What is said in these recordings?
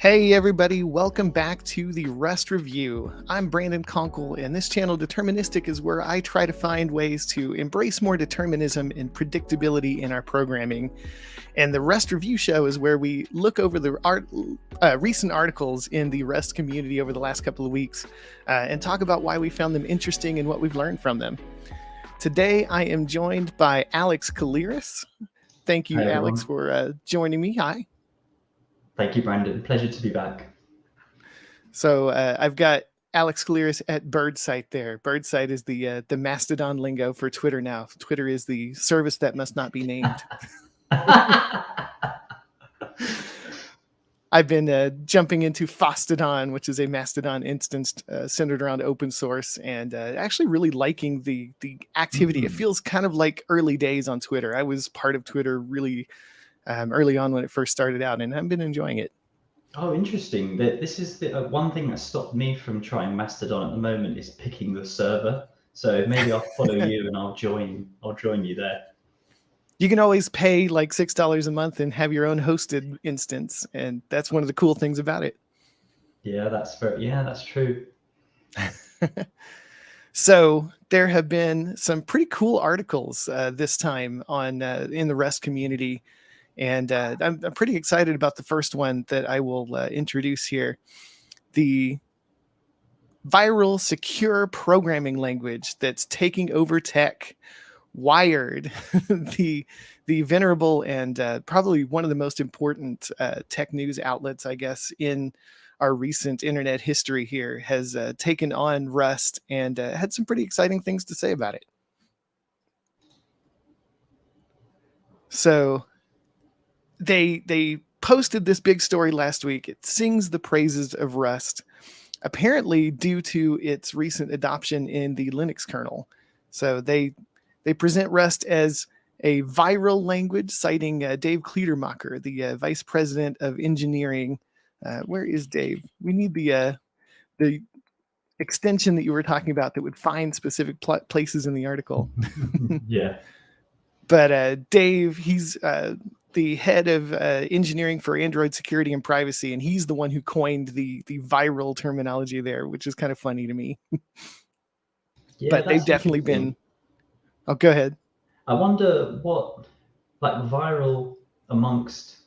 Hey everybody, welcome back to the Rust Review. I'm Brandon Conkle, and this channel, Deterministic, is where I try to find ways to embrace more determinism and predictability in our programming. And the Rust Review show is where we look over the recent articles in the Rust community over the last couple of weeks and talk about why we found them interesting and what we've learned from them. Today, I am joined by Alex Keliris. Thank you, Hi, Alex, everyone. for joining me. Hi. Thank you, Brandon. Pleasure to be back. So I've got Alex Keliris at Birdsite there. Birdsite is the Mastodon lingo for Twitter now. Twitter is the service that must not be named. I've been jumping into Fostodon, which is a Mastodon instance centered around open source, and actually really liking the activity. It feels kind of like early days on Twitter. I was part of Twitter really early on when it first started out, and I've been enjoying it. Oh, interesting. This is the one thing that stopped me from trying Mastodon at the moment is picking the server. So maybe I'll follow you and I'll join you there. You can always pay like $6 a month and have your own hosted instance, and that's one of the cool things about it. Yeah, that's true. So there have been some pretty cool articles this time on in the Rust community, and I'm pretty excited about the first one that I will introduce here. The viral secure programming language that's taking over tech. Wired, the venerable and probably one of the most important tech news outlets, I guess, in our recent internet history here, has taken on Rust and had some pretty exciting things to say about it. So they posted this big story last week. It sings the praises of Rust, apparently due to its recent adoption in the Linux kernel. So they present Rust as a viral language, citing Dave Kleedermacher, the vice president of engineering. Where is Dave? We need the extension that you were talking about that would find specific places in the article. Yeah. But Dave, he's the head of engineering for Android security and privacy, and he's the one who coined the viral terminology there, which is kind of funny to me. Yeah, But they've that's definitely interesting. been. Oh, go ahead. I wonder what like viral amongst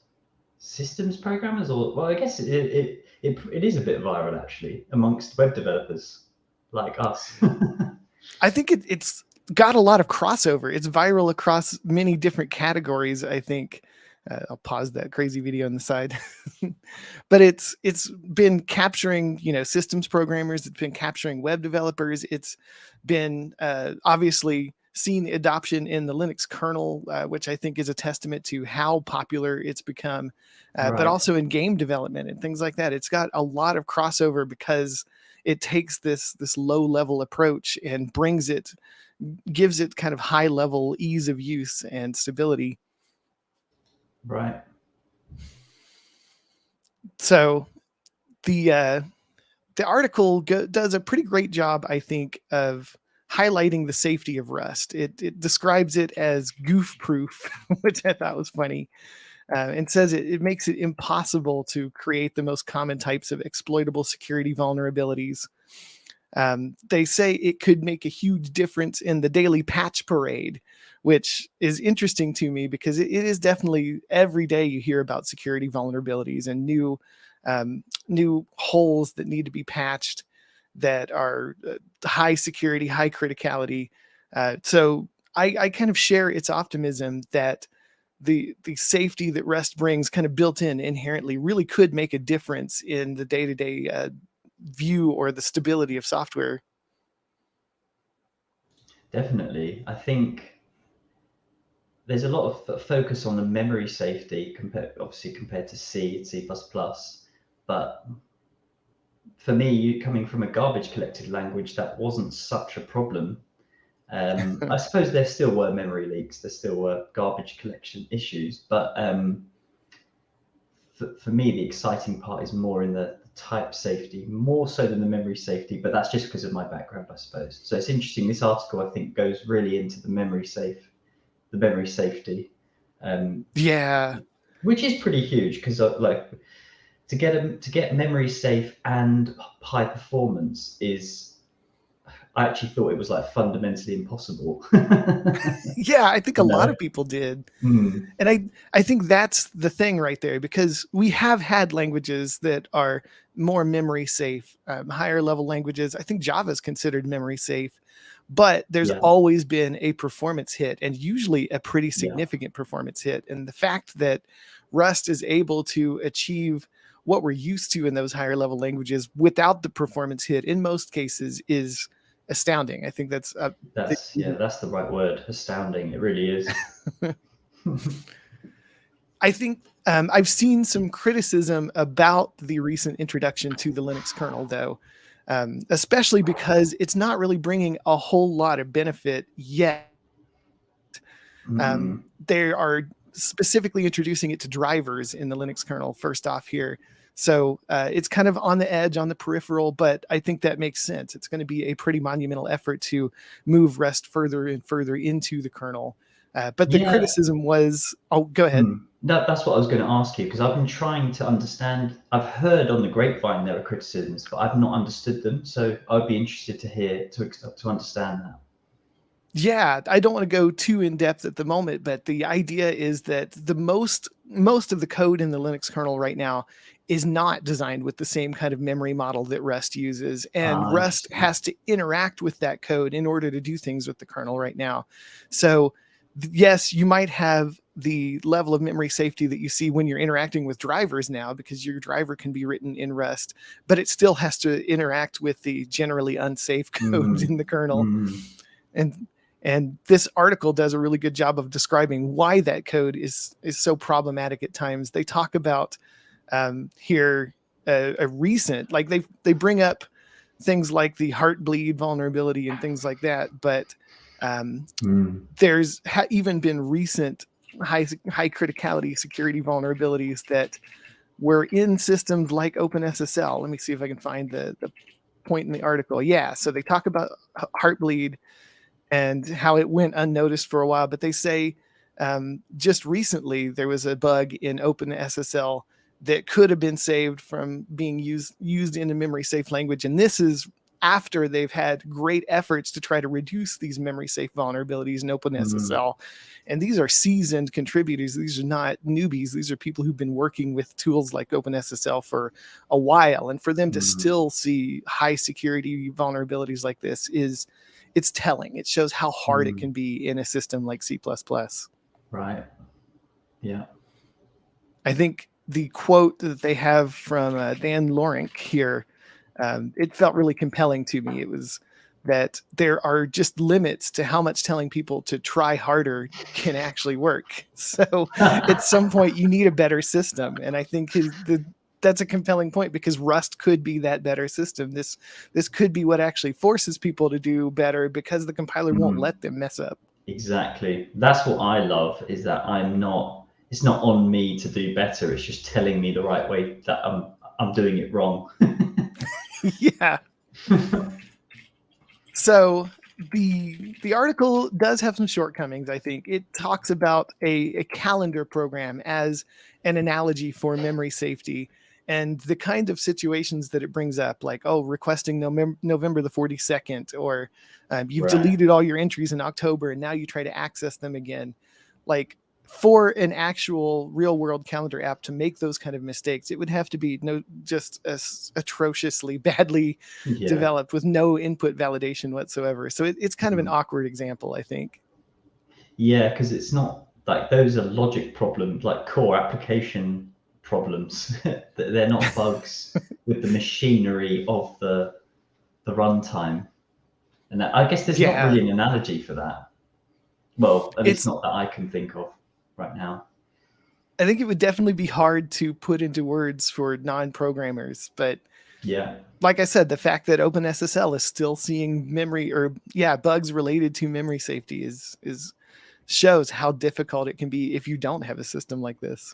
systems programmers, or well, I guess it is a bit viral actually amongst web developers like us. I think it's got a lot of crossover. It's viral across many different categories, I think. I'll pause that crazy video on the side. But it's been capturing, systems programmers. It's been capturing web developers. It's been obviously seen adoption in the Linux kernel, which I think is a testament to how popular it's become, but Right. also in game development and things like that. It's got a lot of crossover because it takes this low level approach and gives it kind of high level ease of use and stability. Right. So the article does a pretty great job, I think, of highlighting the safety of Rust. It describes it as goof proof, which I thought was funny, and says it makes it impossible to create the most common types of exploitable security vulnerabilities. They say it could make a huge difference in the daily patch parade, which is interesting to me because it is definitely every day you hear about security vulnerabilities and new holes that need to be patched that are high security, high criticality. So I kind of share its optimism that the safety that Rust brings, kind of built in inherently, really could make a difference in the day-to-day view or the stability of software. Definitely. I think there's a lot of focus on the memory safety compared to C and C++. But for me, coming from a garbage collected language, that wasn't such a problem. I suppose there still were memory leaks, there still were garbage collection issues, but for me, the exciting part is more in the type safety, more so than the memory safety, but that's just because of my background, I suppose. So it's interesting. This article, I think, goes really into the memory safety, Yeah. which is pretty huge because to get memory safe and high performance is, I actually thought it was like fundamentally impossible. Yeah, I think a You lot know? of people did. Mm, And I think that's the thing right there, because we have had languages that are more memory safe, higher level languages. I think Java is considered memory safe, but there's yeah, always been a performance hit, and usually a pretty yeah, significant performance hit. And the fact that Rust is able to achieve what we're used to in those higher level languages without the performance hit in most cases is astounding. I think that's that's the right word. Astounding. It really is. I think I've seen some criticism about the recent introduction to the Linux kernel, though, especially because it's not really bringing a whole lot of benefit yet. Mm, They are specifically introducing it to drivers in the Linux kernel, first off here. So it's kind of on the edge, on the peripheral, but I think that makes sense. It's going to be a pretty monumental effort to move Rust further and further into the kernel. But the yeah. criticism was, oh, go ahead. That's what I was going to ask you, because I've been trying to understand. I've heard on the grapevine there are criticisms, but I've not understood them. So I'd be interested to hear to understand that. Yeah, I don't want to go too in depth at the moment, but the idea is that the most of the code in the Linux kernel right now is not designed with the same kind of memory model that Rust uses, and Ah, Rust interesting. has to interact with that code in order to do things with the kernel right now. So yes, you might have the level of memory safety that you see when you're interacting with drivers now, because your driver can be written in Rust, but it still has to interact with the generally unsafe code Mm, in the kernel. mm, and and this article does a really good job of describing why that code is so problematic at times. They talk about here a recent, like they bring up things like the heartbleed vulnerability and things like that, but um, mm, there's even been recent high criticality security vulnerabilities that were in systems like OpenSSL. Let me see if I can find the point in the article. Yeah, so they talk about heartbleed and how it went unnoticed for a while. But they say just recently there was a bug in OpenSSL that could have been saved from being used in a memory safe language. And this is after they've had great efforts to try to reduce these memory safe vulnerabilities in mm, OpenSSL. And these are seasoned contributors. These are not newbies. These are people who've been working with tools like OpenSSL for a while. And for them to mm, still see high security vulnerabilities like this is, it's telling. It shows how hard it mm. can be in a system like C++. Right. Yeah. I think the quote that they have from Dan Lorink here, it felt really compelling to me. It was that there are just limits to how much telling people to try harder can actually work. So at some point, you need a better system, and I think that's a compelling point, because Rust could be that better system. This could be what actually forces people to do better, because the compiler won't Mm, let them mess up. exactly. That's what I love, is that I'm not. It's not on me to do better. It's just telling me the right way that I'm doing it wrong. Yeah. So the article does have some shortcomings. I think it talks about a calendar program as an analogy for memory safety, and the kind of situations that it brings up, like, oh, requesting November the 42nd, or you've Right. deleted all your entries in October and now you try to access them again. Like, for an actual real world calendar app to make those kind of mistakes, it would have to be just atrociously badly Yeah. developed with no input validation whatsoever. So it's kind of an Mm. awkward example, I think. Yeah, because it's not like those are logic problems, like core application problems. They're not bugs with the machinery of the runtime. And I guess there's not Yeah, really an analogy for that. Well, at least it's not that I can think of right now. I think it would definitely be hard to put into words for non-programmers, but Yeah. like I said, the fact that OpenSSL is still seeing memory, or yeah, bugs related to memory safety is shows how difficult it can be if you don't have a system like this.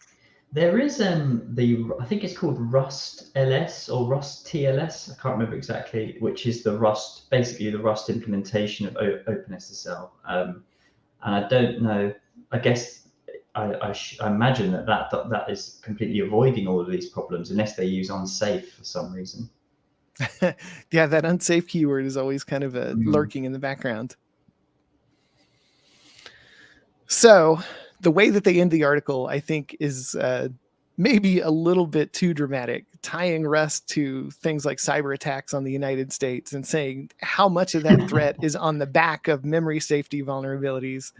There is the I think it's called Rust LS or Rust TLS. I can't remember exactly, which is the Rust, basically the Rust implementation of OpenSSL. And I don't know. I guess I imagine that is completely avoiding all of these problems unless they use unsafe for some reason. Yeah, that unsafe keyword is always kind of lurking in the background. So the way that they end the article, I think, is maybe a little bit too dramatic, tying Rust to things like cyber attacks on the United States and saying how much of that threat is on the back of memory safety vulnerabilities.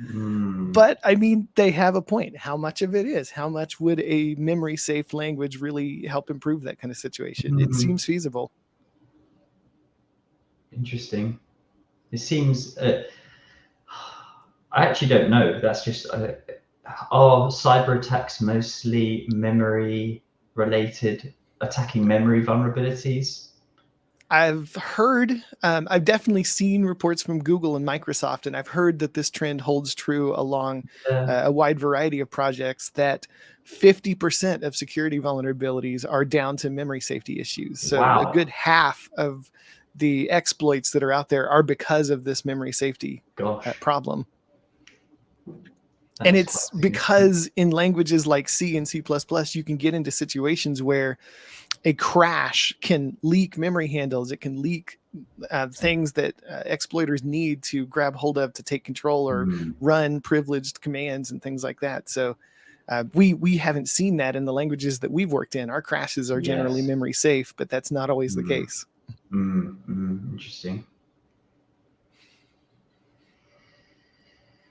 But I mean, they have a point. How much of it is? How much would a memory safe language really help improve that kind of situation? It seems feasible. Interesting. It seems. I actually don't know. That's just. Are cyber attacks mostly memory related, attacking memory vulnerabilities? I've heard, I've definitely seen reports from Google and Microsoft, and I've heard that this trend holds true along a wide variety of projects, that 50% of security vulnerabilities are down to memory safety issues. So a Wow. good half of the exploits that are out there are because of this memory safety problem. And it's because in languages like C and C++, you can get into situations where a crash can leak memory handles. It can leak things that exploiters need to grab hold of to take control or run privileged commands and things like that. So we haven't seen that in the languages that we've worked in. Our crashes are generally memory safe, but that's not always the case. Interesting.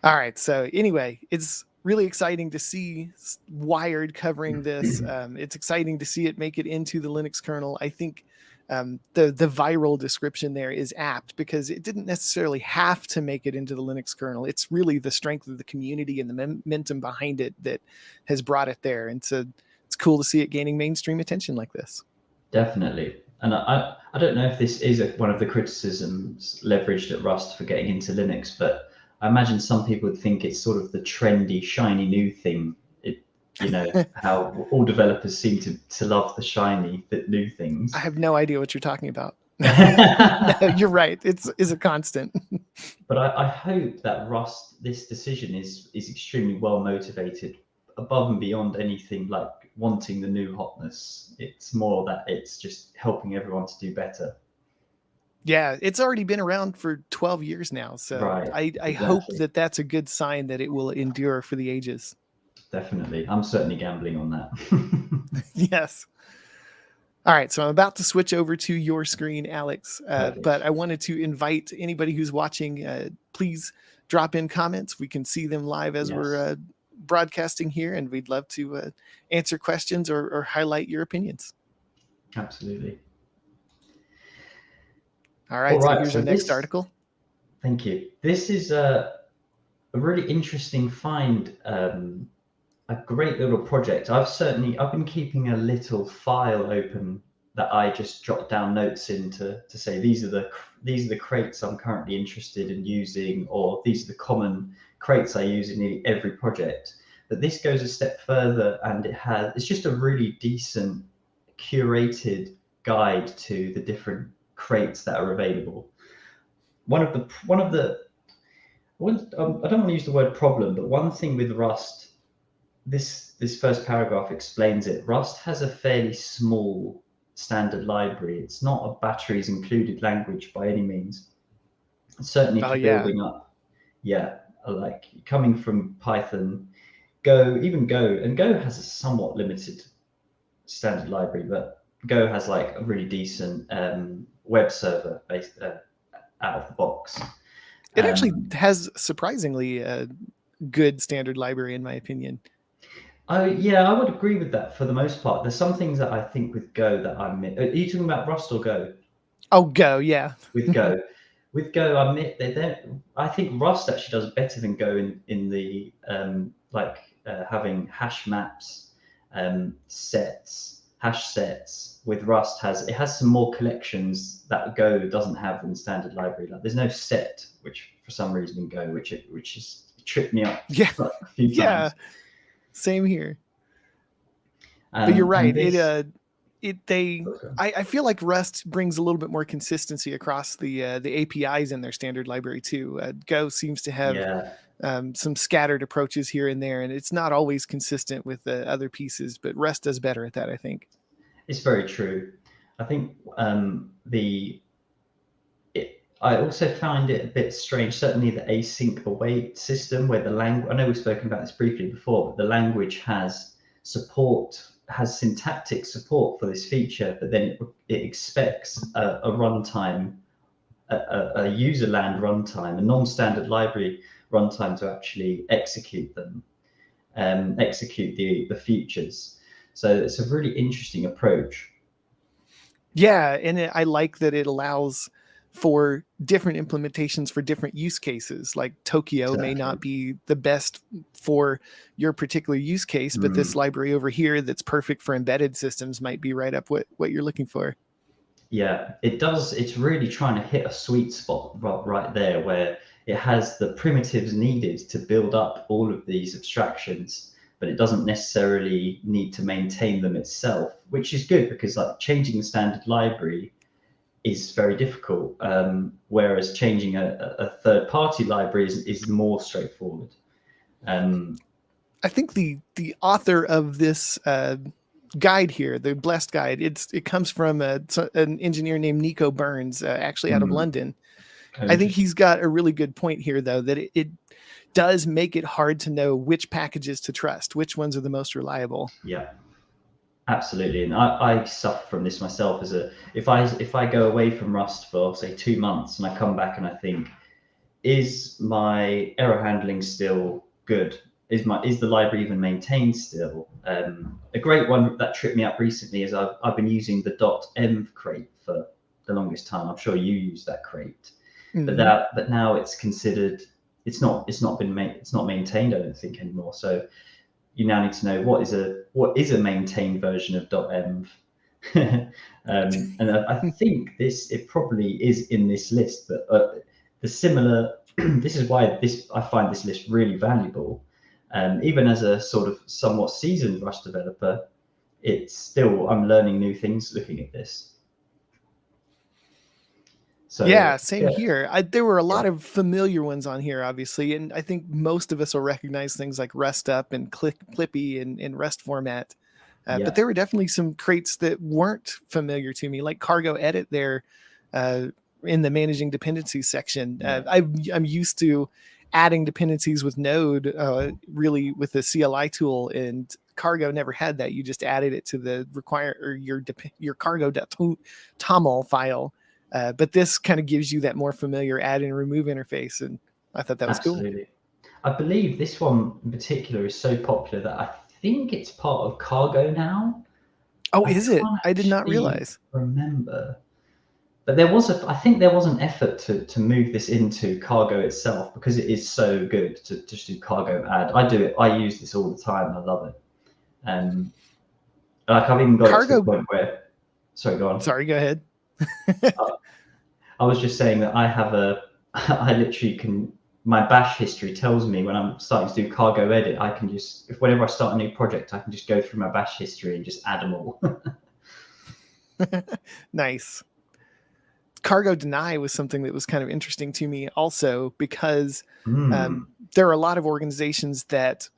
All right. So anyway, it's really exciting to see Wired covering this. It's exciting to see it make it into the Linux kernel. I think the viral description there is apt because it didn't necessarily have to make it into the Linux kernel. It's really the strength of the community and the momentum behind it that has brought it there. And so it's cool to see it gaining mainstream attention like this. Definitely. And I don't know if this is one of the criticisms leveraged at Rust for getting into Linux, but I imagine some people would think it's sort of the trendy, shiny new thing. How all developers seem to love the shiny, new things. I have no idea what you're talking about. No, you're right. It's a constant. But I hope that Rust, this decision is extremely well motivated, above and beyond anything like wanting the new hotness. It's more that it's just helping everyone to do better. Yeah, it's already been around for 12 years now. So right, I hope that that's a good sign that it will endure for the ages. Definitely. I'm certainly gambling on that. Yes. All right, so I'm about to switch over to your screen, Alex, but I wanted to invite anybody who's watching, please drop in comments. We can see them live as we're broadcasting here, and we'd love to answer questions or highlight your opinions. Absolutely. All right, so here's our next article. Thank you. This is a really interesting find, a great little project. I've been keeping a little file open that I just jot down notes in to say these are the crates I'm currently interested in using, or these are the common crates I use in every project. But this goes a step further, and it's just a really decent curated guide to the different crates that are available. I don't want to use the word problem, but one thing with Rust, this first paragraph explains it. Rust has a fairly small standard library. It's not a batteries included language by any means. Certainly for building up. Yeah, like coming from Python, even Go, and Go has a somewhat limited standard library, but Go has like a really decent web server based out of the box. It actually has surprisingly a good standard library, in my opinion. Yeah, I would agree with that for the most part. There's some things that I think with Go that I miss. Are you talking about Rust or Go? Oh, Go, yeah. With Go. With Go, I think Rust actually does better than Go in the having hash maps, hash sets. With Rust it has some more collections that Go doesn't have in the standard library. Like there's no set, which for some reason in Go, which has tripped me up a few times. Same here. But you're right. I feel like Rust brings a little bit more consistency across the APIs in their standard library too. Go seems to have some scattered approaches here and there, and it's not always consistent with the other pieces. But Rust does better at that, I think. It's very true. I think I also find it a bit strange, certainly the async await system, where the language, I know we've spoken about this briefly before, but the language has syntactic support for this feature, but then it expects a runtime, a user-land runtime, a non-standard library runtime to actually execute them, execute the features. So it's a really interesting approach. Yeah, and I like that it allows for different implementations for different use cases. Like Tokyo may Exactly. not be the best for your particular use case, but this library over here that's perfect for embedded systems might be right up what you're looking for. Yeah, it does. It's really trying to hit a sweet spot right there where it has the primitives needed to build up all of these abstractions, but it doesn't necessarily need to maintain them itself, which is good because like changing the standard library is very difficult, whereas changing a third-party library is more straightforward. I think the author of this guide here, the Blessed Guide, it comes from an engineer named Nico Burns, actually out of London. I think he's got a really good point here, though, that it does make it hard to know which packages to trust, which ones are the most reliable. Yeah, absolutely. And I suffer from this myself if I go away from Rust for say 2 months and I come back and I think, is my error handling still good? Is the library even maintained still? A great one that tripped me up recently is I've been using the .env crate for the longest time. I'm sure you use that crate, but now it's considered it's not maintained, I don't think, anymore. So you now need to know what is a maintained version of .env. And I think it probably is in this list, but the similar. This is why I find this list really valuable. Even as a sort of somewhat seasoned Rust developer, I'm learning new things looking at this. So yeah, same here. There were a lot of familiar ones on here, obviously, and I think most of us will recognize things like Rust Up and Clippy in Rust format. But there were definitely some crates that weren't familiar to me, like Cargo Edit there in the managing dependencies section. I'm used to adding dependencies with Node, really with the CLI tool, and Cargo never had that. You just added it to the your cargo.toml file. But this kind of gives you that more familiar add and remove interface, and I thought that was absolutely cool. I believe this one in particular is so popular that I think it's part of Cargo now. Oh, is it? I did not realize. Remember, but I think there was an effort to move this into Cargo itself because it is so good to just do Cargo add. I use this all the time. I love it. Like I've even got it to the point where. Sorry, go on. Sorry, go ahead. I was just saying that I literally can. My bash history tells me when I'm starting to do Cargo Edit, I can just, whenever I start a new project, I can just go through my bash history and just add them all. Nice. Cargo deny was something that was kind of interesting to me also because there are a lot of organizations that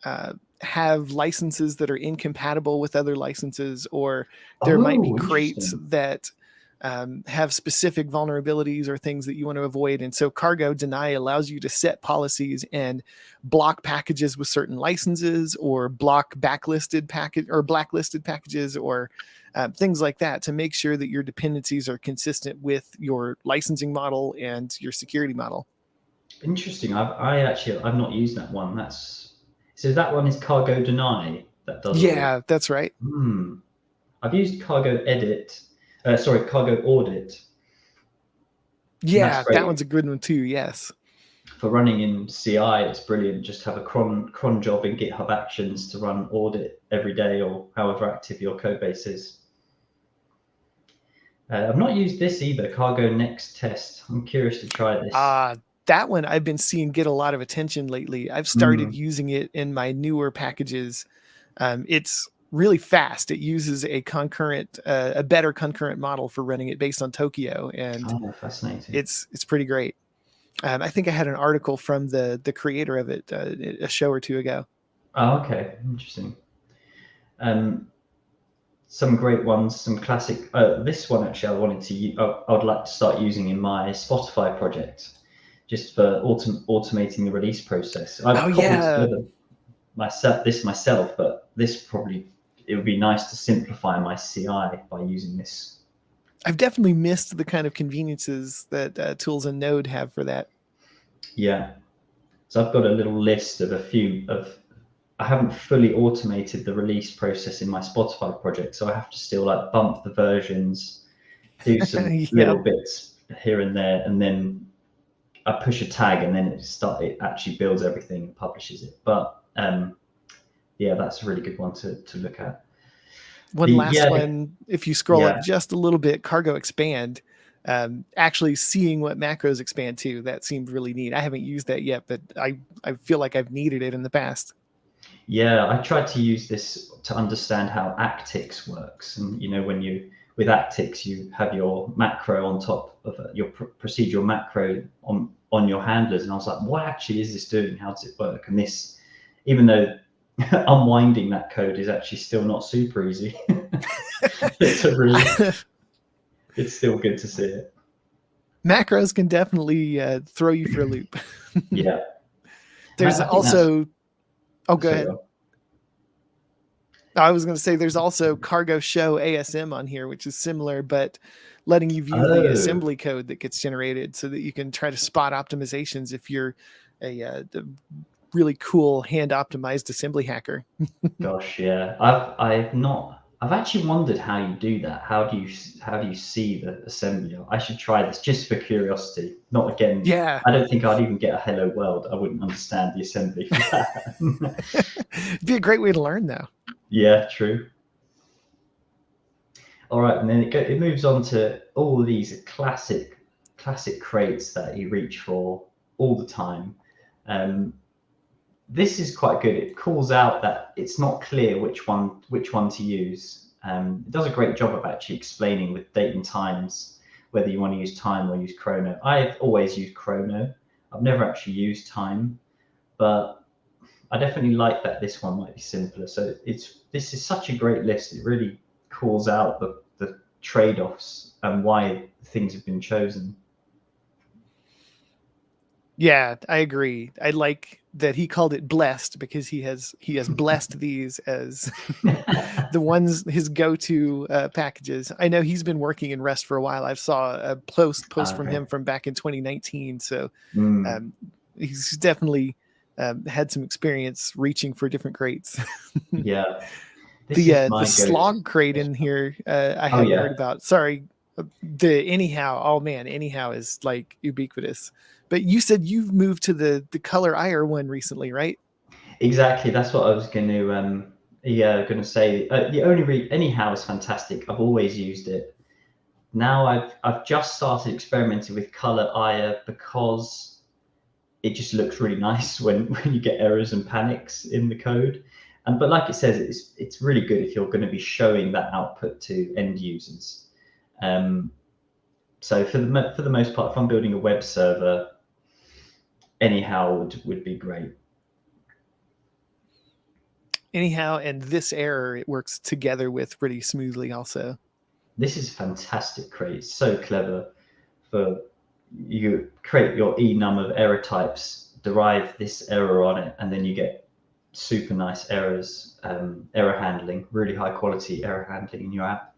have licenses that are incompatible with other licenses, or there might be crates that have specific vulnerabilities or things that you want to avoid. And so Cargo deny allows you to set policies and block packages with certain licenses, or block blacklisted packages, or things like that, to make sure that your dependencies are consistent with your licensing model and your security model. Interesting. I've not used that one. So that one is Cargo deny that does. Yeah, that's right. I've used Cargo Edit. Cargo Audit. Yeah, that one's a good one too. Yes. For running in CI, it's brilliant. Just have a cron job in GitHub Actions to run audit every day or however active your code base is. I've not used this either, Cargo Next Test. I'm curious to try this. That one I've been seeing get a lot of attention lately. I've started using it in my newer packages. It's really fast. It uses a better concurrent model for running it based on Tokyo, and fascinating. It's pretty great. I think I had an article from the creator of it a show or two ago. Oh, okay, interesting. Some great ones, some classic. This one actually, I would like to start using in my Spotify project, just for automating the release process. Oh I've cobbled yeah, together myself, but this probably, it would be nice to simplify my CI by using this. I've definitely missed the kind of conveniences that tools in Node have for that. Yeah. So I've got a little list of a few of. I haven't fully automated the release process in my Spotify project, so I have to still like bump the versions, do some Yeah. little bits here and there, and then I push a tag, and then it actually builds everything and publishes it. But yeah, that's a really good one to look at. One last one, if you scroll up Yeah, just a little bit, cargo expand. Actually seeing what macros expand to, that seemed really neat. I haven't used that yet, but I feel like I've needed it in the past. yeah. I tried to use this to understand how Actix works, and when you with Actix you have your macro on top of your procedural macro on your handlers, and I was like, what actually is this doing? How does it work? And this, even though unwinding that code is actually still not super easy, it's still good to see it. Macros can definitely throw you for a loop. Yeah. There's I think that's. also, oh, go Sorry, ahead. I was going to say there's also cargo show ASM on here, which is similar, but letting you view the oh assembly code that gets generated so that you can try to spot optimizations if you're a really cool hand optimized assembly hacker. gosh, yeah. I've actually wondered how you do that. How do you see the assembly? I should try this just for curiosity. Not again. Yeah. I don't think I'd even get a hello world. I wouldn't understand the assembly for that. It'd be a great way to learn, though. Yeah, true. All right, and then it moves on to all these classic crates that you reach for all the time. Um, this is quite good. It calls out that it's not clear which one to use. It does a great job of actually explaining with date and times whether you want to use time or use chrono. I've always used chrono. I've never actually used time, but I definitely like that this one might be simpler. So this is such a great list. It really calls out the trade-offs and why things have been chosen. Yeah, I agree. I like that he called it blessed because he has blessed these as the ones his go-to packages. I know he's been working in Rust for a while. I saw a post from Okay. him from back in 2019. So Mm, he's definitely had some experience reaching for different crates. yeah. This is The my go-to. slog crate in here I Oh hadn't yeah. heard about. Sorry. The anyhow, oh man, anyhow is like ubiquitous. But you said you've moved to the color IR one recently, right? Exactly. That's what I was going to going to say. The only anyhow is fantastic. I've always used it. Now I've just started experimenting with color IR because it just looks really nice when you get errors and panics in the code. But like it says, it's really good if you're going to be showing that output to end users. So for the most part, if I'm building a web server, anyhow would be great. Anyhow, and this error it works together with pretty smoothly also. This is fantastic crate. It's so clever. For you create your enum of error types, derive this error on it, and then you get super nice errors, error handling, really high quality error handling in your app.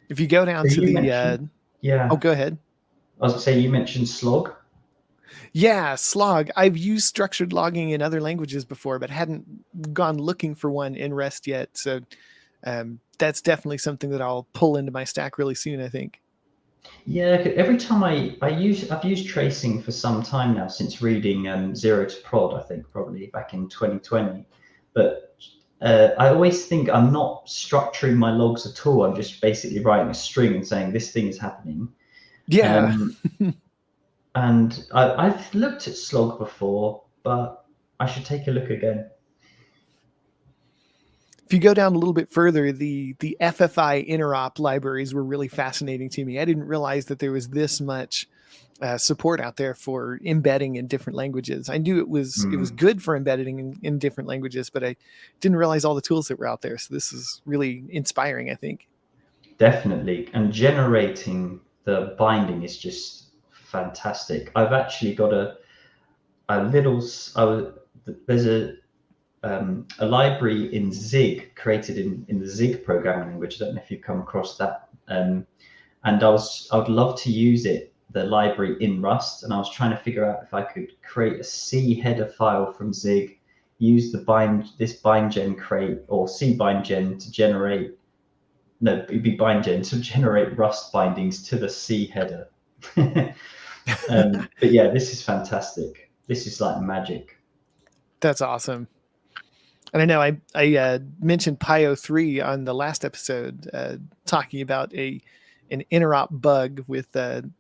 If you go down So to you the mentioned, oh, yeah, go ahead. I was going to say you mentioned slog. Yeah, slog. I've used structured logging in other languages before, but hadn't gone looking for one in Rest yet. So that's definitely something that I'll pull into my stack really soon, I think. Yeah, every time I've used tracing for some time now since reading Zero to Prod, I think probably back in 2020. But I always think I'm not structuring my logs at all. I'm just basically writing a string and saying this thing is happening. Yeah. Um, and I've looked at slog before, but I should take a look again. If you go down a little bit further, the FFI interop libraries were really fascinating to me. I didn't realize that there was this much support out there for embedding in different languages. I knew it was good for embedding in different languages, but I didn't realize all the tools that were out there. So this is really inspiring, I think. Definitely. And generating the binding is just fantastic. I've actually got there's a library in Zig created in the Zig programming language. I don't know if you've come across that. And I would love to use the library in Rust. And I was trying to figure out if I could create a C header file from Zig, use this bindgen crate or C bindgen to generate. No, it'd be bindgen to generate Rust bindings to the C header. But yeah, this is fantastic. This is like magic. That's awesome. And I know I mentioned PyO3 on the last episode, talking about an interop bug with the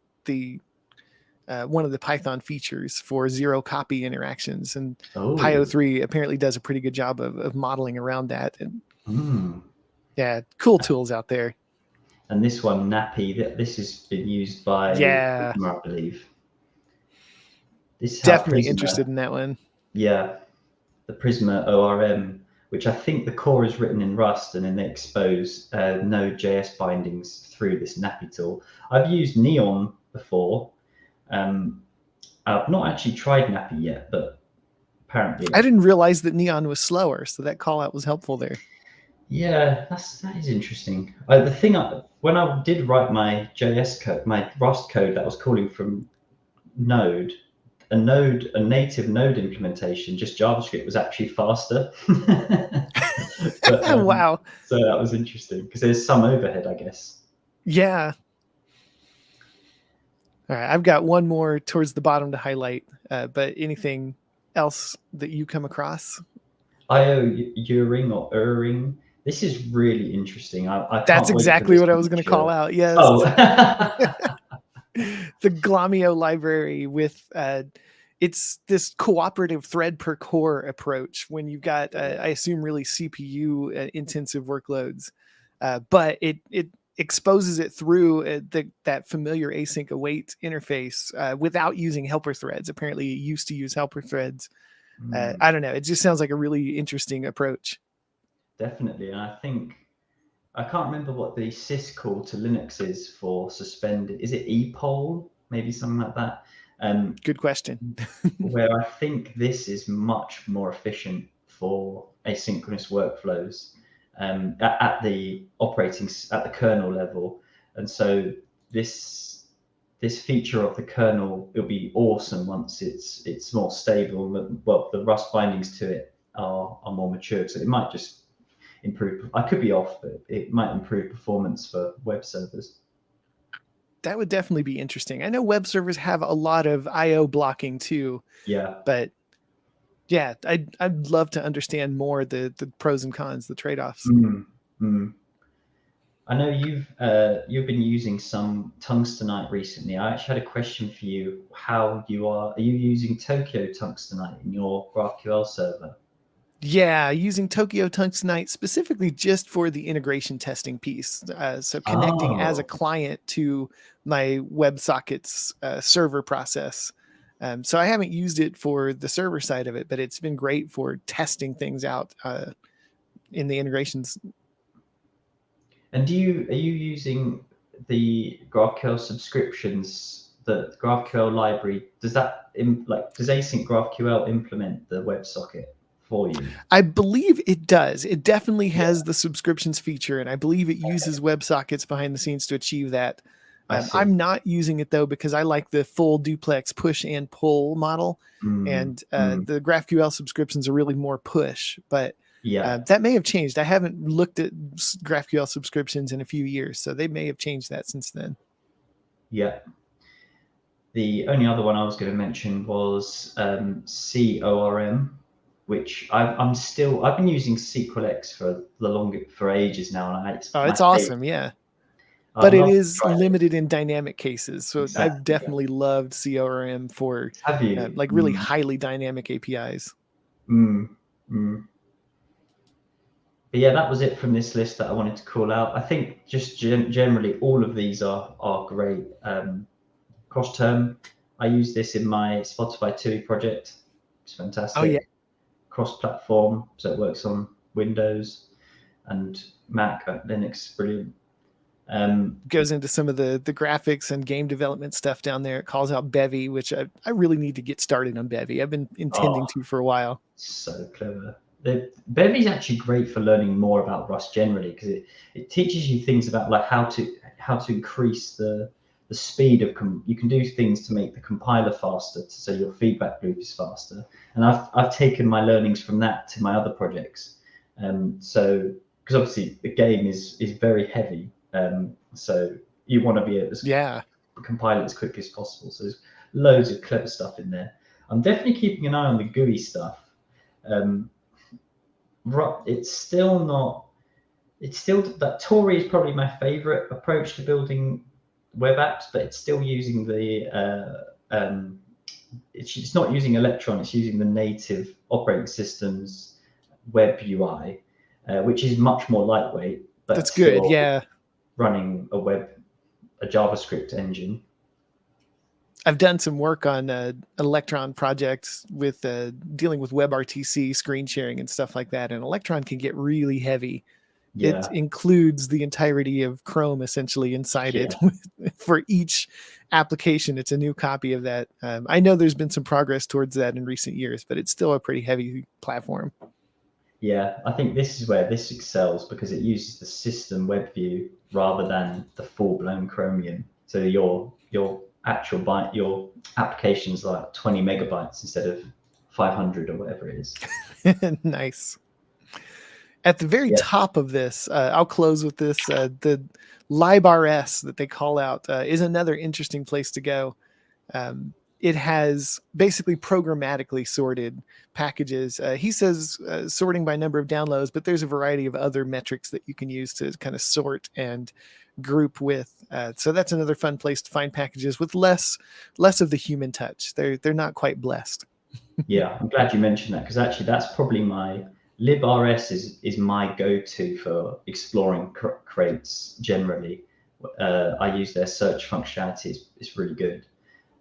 one of the Python features for zero copy interactions, and PyO3 apparently does a pretty good job of modeling around that. And yeah, cool tools out there. And this one, Nappy, this has been used by Prisma, I believe. This definitely interested in that one. Yeah, the Prisma ORM, which I think the core is written in Rust, and then they expose Node.js bindings through this Nappy tool. I've used Neon before. I've not actually tried Nappy yet, but apparently I didn't realize that Neon was slower, so that call out was helpful there. Yeah, that is interesting. When I did write my JS code, my Rust code that was calling from Node, a native Node implementation, just JavaScript, was actually faster. But, wow! So that was interesting because there's some overhead, I guess. Yeah. All right, I've got one more towards the bottom to highlight. But anything else that you come across? IO-Uring or Uring. This is really interesting. That's exactly what I was going to call out. Yes. Oh. The Glomio library with it's this cooperative thread per core approach when you've got I assume really CPU intensive workloads, but it exposes it through that familiar async await interface without using helper threads. Apparently it used to use helper threads. I don't know, it just sounds like a really interesting approach. Definitely. And I think I can't remember what the syscall to Linux is for suspended. Is it epoll? Maybe something like that. Good question. Where I think this is much more efficient for asynchronous workflows at the kernel level. And so this feature of the kernel, it'll be awesome once it's more stable. Well, the Rust bindings to it are more mature, so it might just improve. I could be off, but it might improve performance for web servers. That would definitely be interesting. I know web servers have a lot of I/O blocking too. Yeah. But yeah, I'd love to understand more the pros and cons, the trade-offs. I know you've been using some tungstenite recently. I actually had a question for you. Are you using Tokyo tungstenite in your GraphQL server? Yeah, using Tokyo tungstenite specifically just for the integration testing piece. So connecting as a client to my WebSockets server process. So I haven't used it for the server side of it, but it's been great for testing things out in the integrations. And are you using the GraphQL subscriptions, the GraphQL library? Does async GraphQL implement the WebSocket for you? I believe it does. It definitely has the subscriptions feature, and I believe it uses WebSockets behind the scenes to achieve that. I'm not using it though because I like the full duplex push and pull model, and the GraphQL subscriptions are really more push. But that may have changed. I haven't looked at GraphQL subscriptions in a few years, so they may have changed that since then. Yeah. The only other one I was going to mention was CORM, which I've been using SQLX for ages now. And it's awesome, yeah. But it is limited in dynamic cases. So I've definitely loved CORM for really highly dynamic APIs. But yeah, that was it from this list that I wanted to call out. I think just generally all of these are great. cross-term. I use this in my Spotify TUI project. It's Oh yeah, fantastic. Cross-platform, so it works on Windows and Mac, Linux, brilliant. goes into some of the graphics and game development stuff down there. It calls out Bevy, which I really need to get started on Bevy. I've been intending Oh, to for a while. so clever. Bevy's actually great for learning more about Rust generally because it teaches you things about like how to increase the speed of you can do things to make the compiler faster, so your feedback loop is faster. And I've taken my learnings from that to my other projects. So because obviously the game is very heavy, so you want to be able to Yeah. compile it as quickly as possible. So there's loads of clever stuff in there. I'm definitely keeping an eye on the GUI stuff. Um, it's still not. It's still that Tori is probably my favorite approach to building web apps, but it's still using the. It's not using Electron. It's using the native operating system's web UI, which is much more lightweight, but That's good. still Yeah. running a JavaScript engine. I've done some work on Electron projects with dealing with WebRTC, screen sharing, and stuff like that. And Electron can get really heavy. It Yeah, includes the entirety of Chrome essentially inside it. yeah. For each application, it's a new copy of that. I know there's been some progress towards that in recent years, but it's still a pretty heavy platform. Yeah, I think this is where this excels because it uses the system web view rather than the full-blown Chromium. So your actual byte, your application's like 20 megabytes instead of 500 or whatever it is. Nice. At the very Yeah. top of this, I'll close with this. The librs that they call out is another interesting place to go. It has basically programmatically sorted packages. He says sorting by number of downloads, but there's a variety of other metrics that you can use to kind of sort and group with. So that's another fun place to find packages with less of the human touch. They're not quite blessed. Yeah, I'm glad you mentioned that because actually that's probably my librs is my go-to for exploring crates generally. I use their search functionality; it's really good.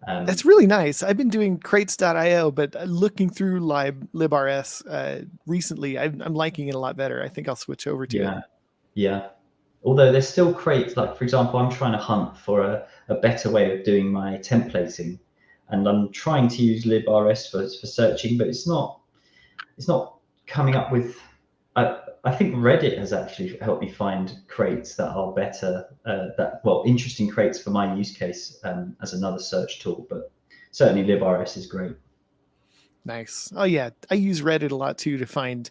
That's really nice. I've been doing crates.io, but looking through librs recently, I'm liking it a lot better. I think I'll switch over to it. Yeah, yeah. Although there's still crates, like for example, I'm trying to hunt for a better way of doing my templating, and I'm trying to use librs for searching, but it's not coming up with. I think Reddit has actually helped me find crates that are better, interesting crates for my use case as another search tool. But certainly librs is great. Nice. Oh yeah, I use Reddit a lot too to find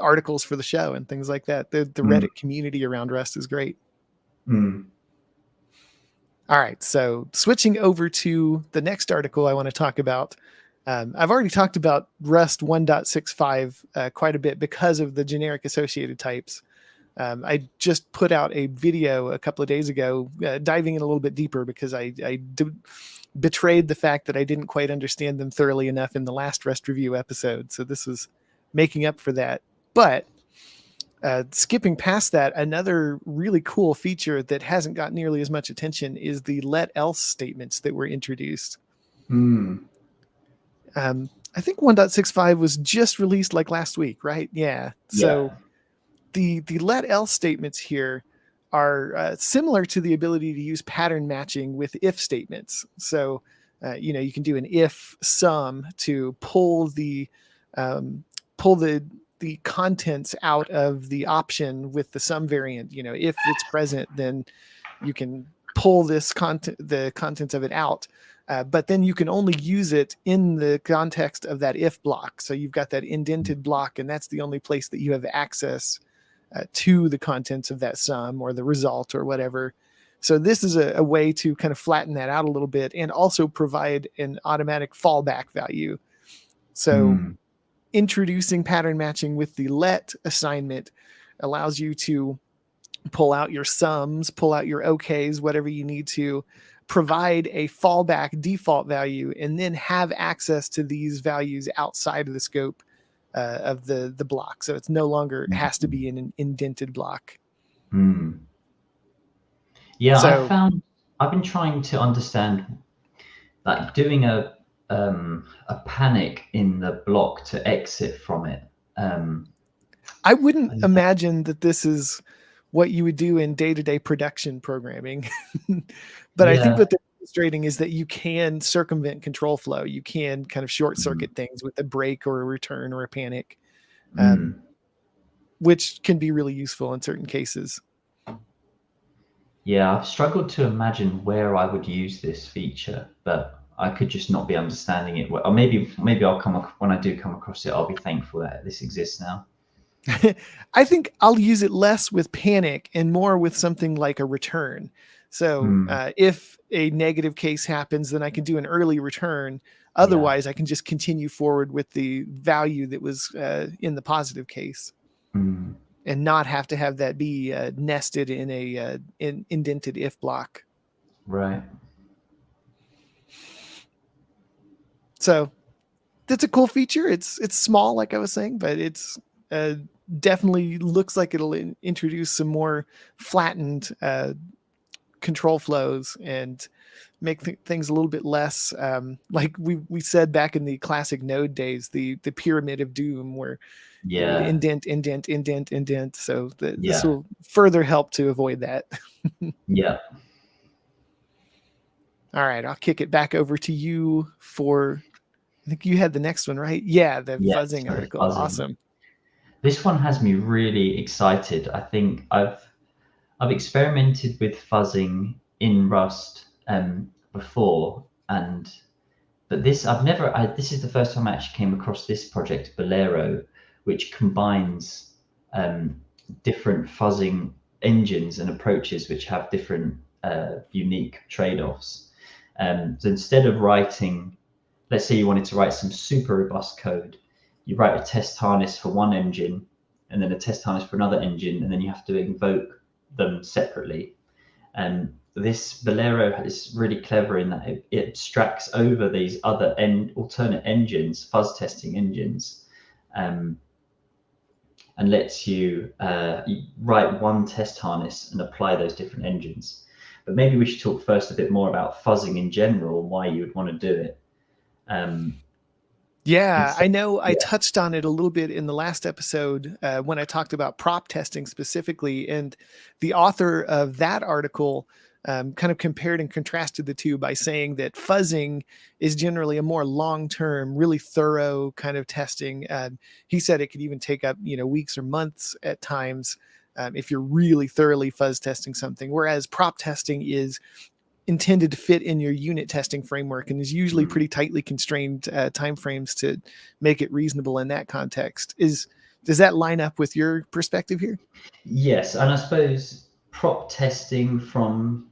articles for the show and things like that. The Mm, Reddit community around Rust is great. mm, All right, so switching over to the next article I want to talk about. I've already talked about Rust 1.65 quite a bit because of the generic associated types. I just put out a video a couple of days ago diving in a little bit deeper because I betrayed the fact that I didn't quite understand them thoroughly enough in the last Rust review episode. So this is making up for that. But skipping past that, another really cool feature that hasn't got nearly as much attention is the let else statements that were introduced. mm. I think 1.65 was just released like last week, right? Yeah. Yeah. So the let else statements here are similar to the ability to use pattern matching with if statements. So you can do an if sum to pull the contents out of the option with the sum variant. If it's present, then you can pull the contents of it out. But then you can only use it in the context of that if block. So you've got that indented block, and that's the only place that you have access to the contents of that sum or the result or whatever. So this is a way to kind of flatten that out a little bit and also provide an automatic fallback value. So Mm, introducing pattern matching with the let assignment allows you to pull out your sums, pull out your OKs, whatever you need to provide a fallback default value, and then have access to these values outside of the scope of the block. So it's no longer has to be in an indented block. mm. Yeah, So I've been trying to understand like doing a panic in the block to exit from it. I wouldn't imagine that this is what you would do in day-to-day production programming. But I think Yeah. what they're demonstrating is that you can circumvent control flow. You can kind of short Mm, circuit things with a break or a return or a panic, mm. which can be really useful in certain cases. Yeah, I've struggled to imagine where I would use this feature, but I could just not be understanding it. Or maybe I'll when I do come across it, I'll be thankful that this exists now. I think I'll use it less with panic and more with something like a return. So Mm, if a negative case happens, then I can do an early return. yeah. Otherwise, I can just continue forward with the value that was in the positive case Mm, and not have to have that be nested in a indented if block. right. So that's a cool feature. It's small, like I was saying, but it's uh, definitely looks like it'll introduce some more flattened control flows and make things a little bit less like we said back in the classic Node days, the pyramid of doom, where it would Yeah. indent. So this Yeah. will further help to avoid that. Yeah. All right, I'll kick it back over to you for. I think you had the next one, right? Yeah, the Yeah. fuzzing So article. fuzzing. Awesome. This one has me really excited. I think I've experimented with fuzzing in Rust before, and but this is the first time I actually came across this project, Bolero, which combines different fuzzing engines and approaches which have different unique trade-offs. So instead of writing, let's say you wanted to write some super robust code, you write a test harness for one engine and then a test harness for another engine, and then you have to invoke them separately. And this Bolero is really clever in that it abstracts over these other alternate engines, fuzz testing engines, um, and lets you write one test harness and apply those different engines. But maybe we should talk first a bit more about fuzzing in general and why you would want to do it. Um, Yeah, it's I know I yeah, touched on it a little bit in the last episode when I talked about prop testing specifically. And the author of that article kind of compared and contrasted the two by saying that fuzzing is generally a more long term, really thorough kind of testing. He said it could even take up, weeks or months at times. If you're really thoroughly fuzz testing something, whereas prop testing is intended to fit in your unit testing framework and is usually mm, pretty tightly constrained timeframes to make it reasonable in that context. Does that line up with your perspective here? yes, and I suppose prop testing from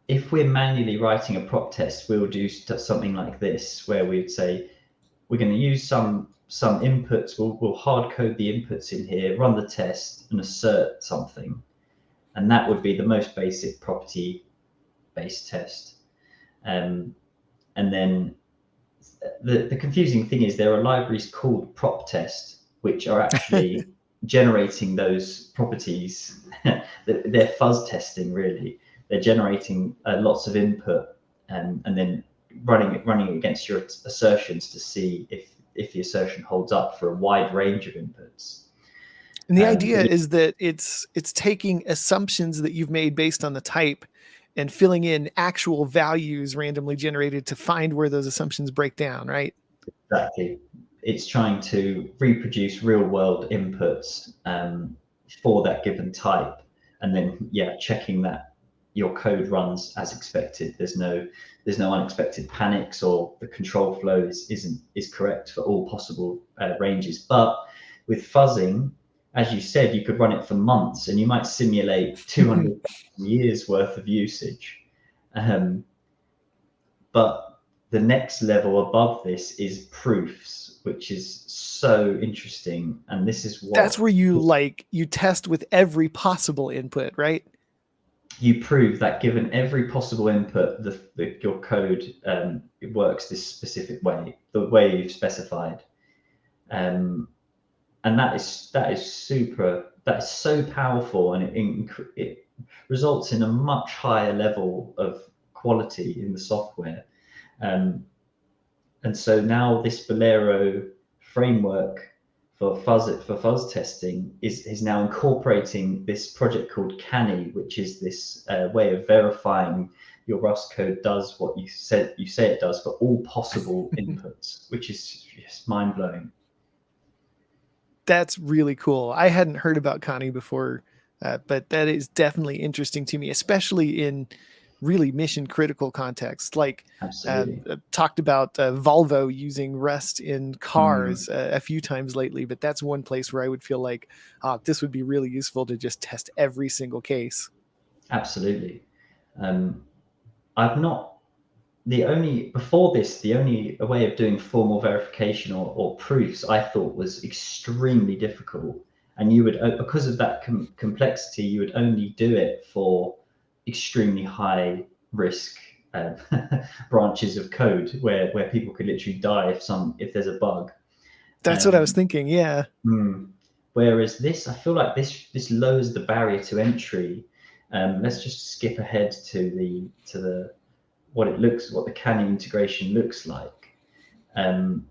if we're manually writing a prop test, we'll do something like this, where we'd say we're going to use some inputs. We'll hard code the inputs in here, run the test, and assert something, and that would be the most basic property based test. Um, and then the confusing thing is there are libraries called prop test which are actually generating those properties. They're fuzz testing really. They're generating lots of input and then running against your assertions to see if the assertion holds up for a wide range of inputs. And the But idea is that it's taking assumptions that you've made based on the type and filling in actual values randomly generated to find where those assumptions break down, right? exactly, it's trying to reproduce real world inputs for that given type, and then checking that your code runs as expected. There's no unexpected panics, or the control flow is correct for all possible ranges. But with fuzzing, as you said, you could run it for months, and you might simulate 200 years worth of usage. Um, but the next level above this is proofs, which is so interesting. And this is That's what where you test with every possible input, right? you prove that given every possible input, your code it works this specific way, the way you've specified. Um, and that is so powerful, and it results in a much higher level of quality in the software. Um, and so now this Bolero framework for fuzz testing is now incorporating this project called Kani, which is this way of verifying your Rust code does what you say it does for all possible inputs, which is just mind blowing. That's really cool. I hadn't heard about Kani before, but that is definitely interesting to me, especially in really mission critical contexts. Like Absolutely. talked about Volvo using Rust in Mm, cars a few times lately, but that's one place where I would feel like this would be really useful to just test every single case. absolutely. Um, I've not the only before this the only way of doing formal verification or proofs I thought was extremely difficult, and you would because of that complexity you would only do it for extremely high risk branches of code where people could literally die if there's a bug. That's what I was um, thinking. Yeah. hmm. Whereas this, I feel like this lowers the barrier to entry. Let's just skip ahead to the what the Kani integration looks like. Um,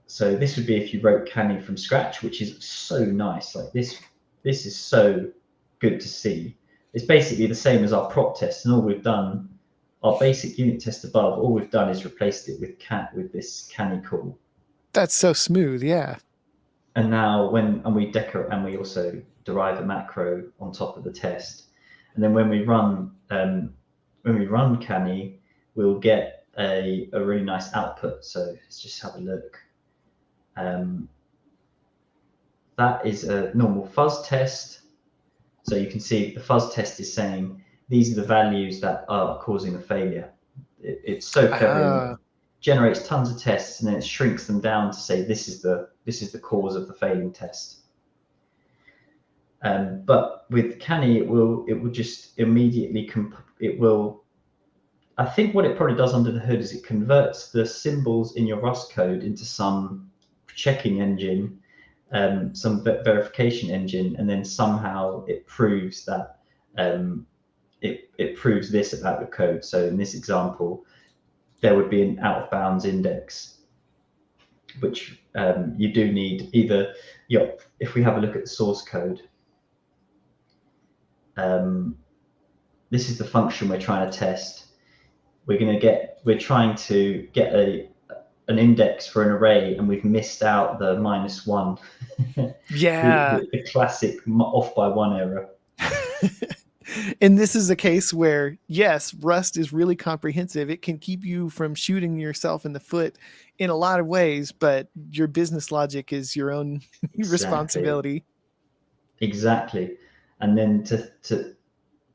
so this would be if you wrote Kani from scratch, which is so nice. Like this is so good to see. It's basically the same as our prop test, and all we've done, our basic unit test above, all we've done is replaced it with this Kani call. That's so smooth. Yeah. And now we also derive a macro on top of the test, and then when we run Kani, we'll get a really nice output. So let's just have a look. Um, that is a normal fuzz test. So you can see the fuzz test is saying these are the values that are causing the failure. It's so clever in that it generates tons of tests and then it shrinks them down to say this is the cause of the failing test. But with Kani, it will just immediately it will. I think what it probably does under the hood is it converts the symbols in your Rust code into some checking engine, some verification engine, and then somehow it proves that it proves this about the code. So in this example, there would be an out of bounds index, which you do need either. If we have a look at the source code, um, this is the function we're trying to test. We're trying to get an index for an array, and we've missed out the -1, Yeah. the classic off by one error. And this is a case where, yes, Rust is really comprehensive. It can keep you from shooting yourself in the foot in a lot of ways, but your business logic is your own Exactly, responsibility. exactly. And then to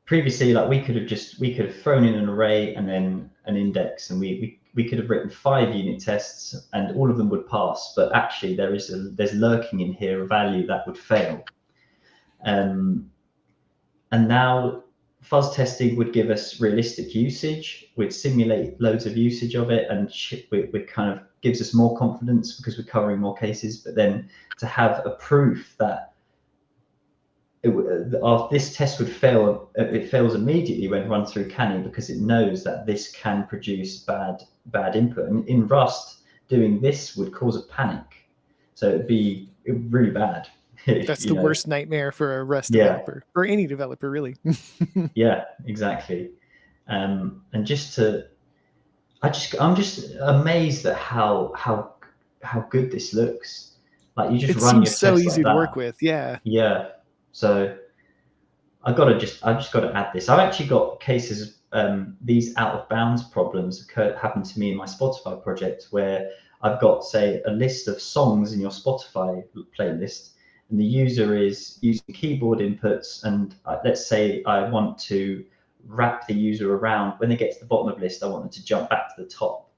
previously, like we could have thrown in an array and then an index, and we could have written 5 unit tests and all of them would pass. But actually, there's lurking in here a value that would fail. Um, And now fuzz testing would give us realistic usage. We'd simulate loads of usage of it, and it kind of gives us more confidence because we're covering more cases. But then to have a proof that this test would fail, it fails immediately when run through Kani because it knows that this can produce bad input. And in Rust, doing this would cause a panic. So it'd be really bad. That's you the know, worst nightmare for a Rust yeah, developer, or any developer, really. yeah, exactly. And I'm just amazed at how good this looks. Like you just It run seems your so test like easy to work that. with. Yeah. Yeah. So I just got to add this. I've actually got cases. These out of bounds problems happened to me in my Spotify project where I've got, say, a list of songs in your Spotify playlist, and the user is using keyboard inputs, and let's say I want to wrap the user around. When they get to the bottom of the list, I want them to jump back to the top,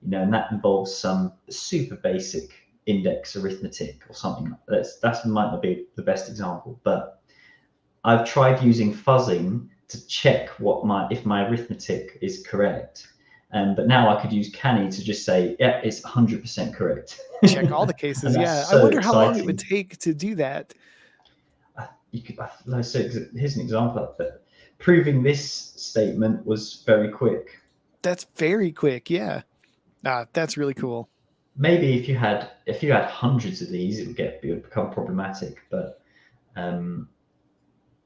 and that involves some super basic index arithmetic or something. That might not be the best example, but I've tried using fuzzing to check if my arithmetic is correct. But now I could use Kani to just say, yeah, it's 100% correct. Check all the And cases. that's Yeah. I so wonder how long it would exciting. take to do that. Here's an example of that. Proving this statement was very quick. That's very quick. Yeah. That's really cool. Maybe if you had hundreds of these, it would become problematic. But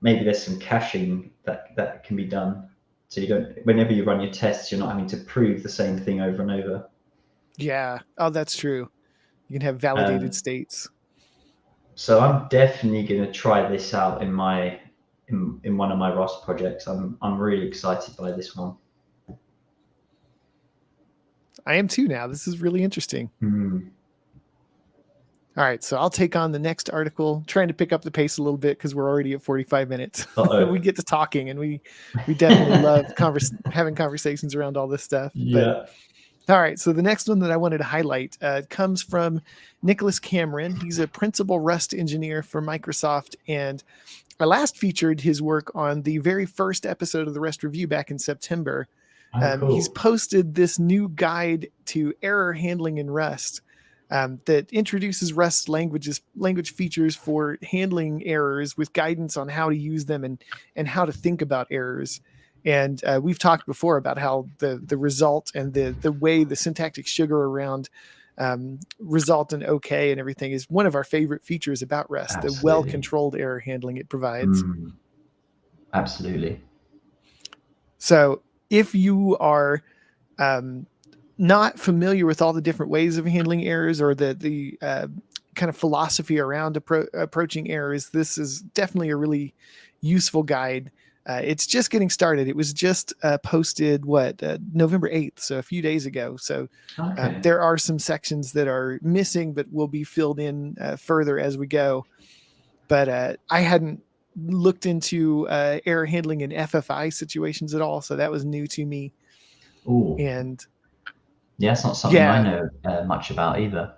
maybe there's some caching that can be done, so you don't. Whenever you run your tests, you're not having to prove the same thing over and over. Yeah. Oh, that's true. You can have validated Um, states. so I'm definitely going to try this out in one of my Rust projects. I'm really excited by this one. I am too now. This is really interesting. Mm. All right, so I'll take on the next article, trying to pick up the pace a little bit because we're already at 45 minutes. We get to talking, and we definitely love having conversations around all this stuff. But Yeah. all right, so the next one that I wanted to highlight comes from Nicholas Cameron. He's a principal Rust engineer for Microsoft, and I last featured his work on the very first episode of the Rust Review back in September. Oh, He's cool. posted this new guide to error handling in Rust that introduces Rust language features for handling errors with guidance on how to use them and how to think about errors. And we've talked before about how the result and the way the syntactic sugar around result and OK and everything is one of our favorite features about Rust, the Absolutely. well-controlled error handling it provides. Absolutely. So if you are not familiar with all the different ways of handling errors or the kind of philosophy around approaching errors, this is definitely a really useful guide. It's just getting started. It was just posted, November 8th, so a few days ago. So Okay. there are some sections that are missing, but will be filled in further as we go. But I hadn't looked into error handling in FFI situations at all, so that was new to me. Ooh. And yeah, it's not something I know much about either.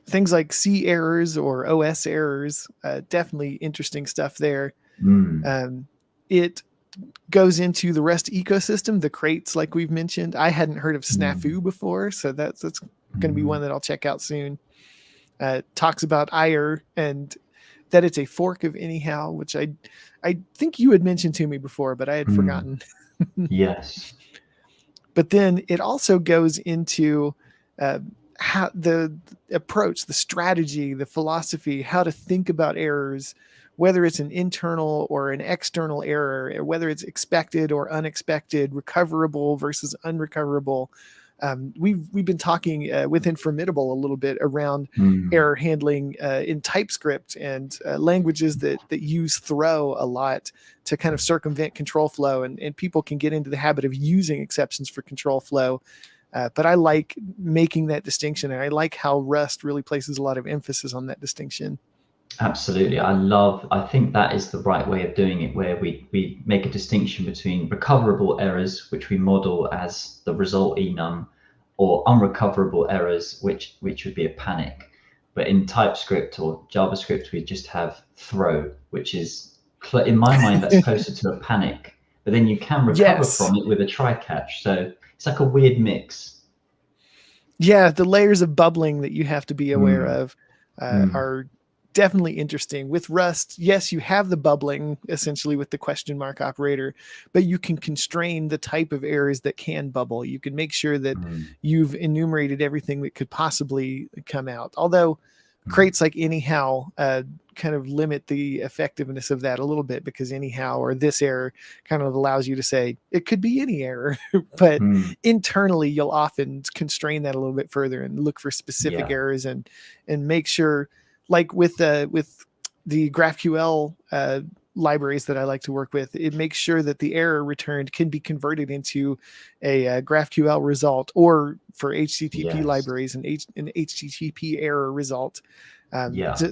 Things like C errors or OS errors, definitely interesting stuff there. It goes into the Rest ecosystem, the crates, like we've mentioned. I hadn't heard of Snafu before, so that's going to be one that I'll check out soon. Talks about IR and that it's a fork of anyhow, which I think you had mentioned to me before, but I had forgotten. Yes. But then it also goes into how the approach, the strategy, the philosophy, how to think about errors, whether it's an internal or an external error, whether it's expected or unexpected, recoverable versus unrecoverable. We've been talking within Formidable a little bit around error handling in TypeScript and languages that use throw a lot to kind of circumvent control flow, and people can get into the habit of using exceptions for control flow. But I like making that distinction, and I like how Rust really places a lot of emphasis on that distinction. Absolutely. I think that is the right way of doing it, where we make a distinction between recoverable errors, which we model as the result enum, or unrecoverable errors, which would be a panic. But in TypeScript or JavaScript, we just have throw, which is, in my mind, that's closer to a panic. But then you can recover from it with a try catch. So it's like a weird mix. Yeah, the layers of bubbling that you have to be aware of are definitely interesting. With Rust, yes, you have the bubbling essentially with the question mark operator, but you can constrain the type of errors that can bubble. You can make sure that you've enumerated everything that could possibly come out. Although crates like anyhow kind of limit the effectiveness of that a little bit, because anyhow or this error kind of allows you to say it could be any error, but internally you'll often constrain that a little bit further and look for specific errors and make sure, like with the GraphQL libraries that I like to work with, it makes sure that the error returned can be converted into a GraphQL result, or for HTTP libraries, an HTTP error result.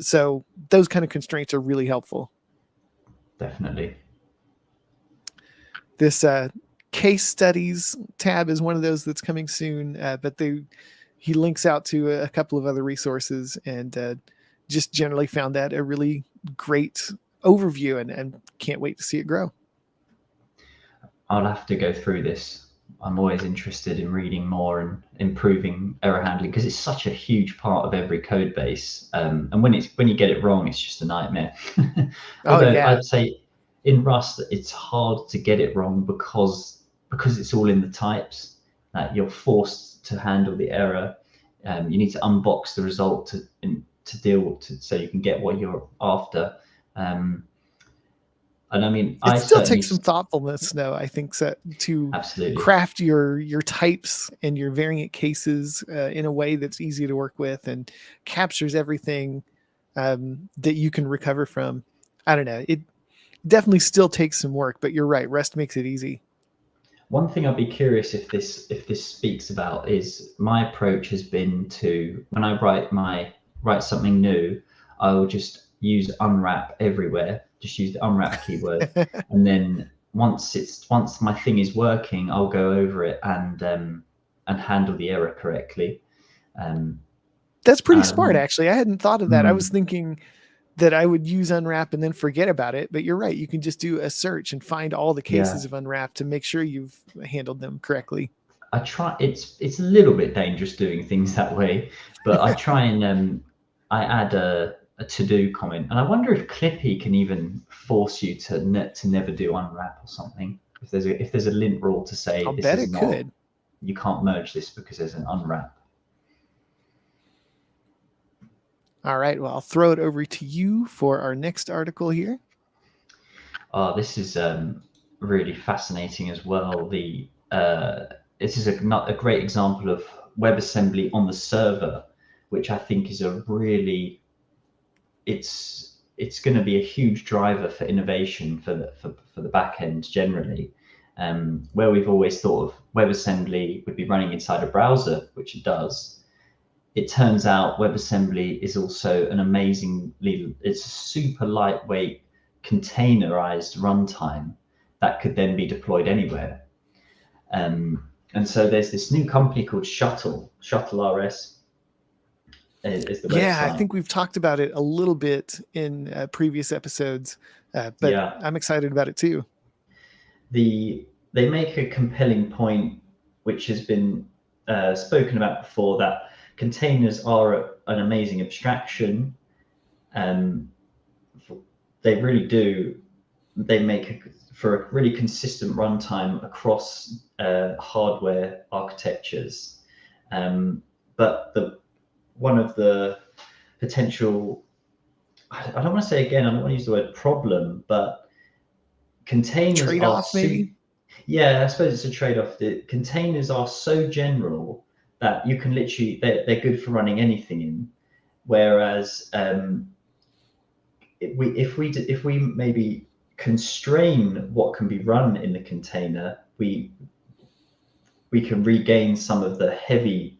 So those kind of constraints are really helpful. Definitely. This case studies tab is one of those that's coming soon, but he links out to a couple of other resources, and just generally found that a really great overview, and can't wait to see it grow. I'll have to go through this. I'm always interested in reading more and improving error handling, because it's such a huge part of every code base. And when you get it wrong, it's just a nightmare. Although I'd say in Rust, it's hard to get it wrong because because it's all in the types, you're forced to handle the error. You need to unbox the result to deal with, so you can get what you're after. And I mean, It I still certainly, takes some thoughtfulness, though, I think, so, to absolutely. craft your types and your variant cases in a way that's easy to work with and captures everything that you can recover from. I don't know. It definitely still takes some work, but you're right. Rest makes it easy. One thing I'd be curious if this speaks about is my approach has been to, when I write something new, I will just use unwrap everywhere. Just use the unwrap keyword, and then once my thing is working, I'll go over it and handle the error correctly. Um, That's pretty smart, um, actually. I hadn't thought of that. I was mm, thinking that I would use unwrap and then forget about it, but you're right. You can just do a search and find all the yeah, cases of unwrap to make sure you've handled them correctly. I try. It's a little bit dangerous doing things that way, but I try and I add a to do comment, and I wonder if Clippy can even force you to never do unwrap or something. If there's a lint rule to I'll say this bet is it not, could. you can't merge this because there's an unwrap. All right. Well, I'll throw it over to you for our next article here. Oh, this is really fascinating as well. This is not a great example of WebAssembly on the server, which I think is a really, it's going to be a huge driver for innovation for the back end generally. Where we've always thought of WebAssembly would be running inside a browser, which it does. It turns out WebAssembly is also it's a super lightweight containerized runtime that could then be deployed anywhere. And so there's this new company called Shuttle RS is the Yeah, I website. think we've talked about it a little bit in previous episodes, but Yeah, I'm excited about it too. they make a compelling point, which has been spoken about before, that containers are an amazing abstraction. Um, they really do. They make for a really consistent runtime across hardware architectures. But the one of the potential, I don't want to say, again, I don't want to use the word problem, but containers Trade are off, maybe? yeah, I suppose it's a trade-off. The containers are so general that you can literally, they're good for running anything in. Whereas if we maybe constrain what can be run in the container, we can regain some of the heavy,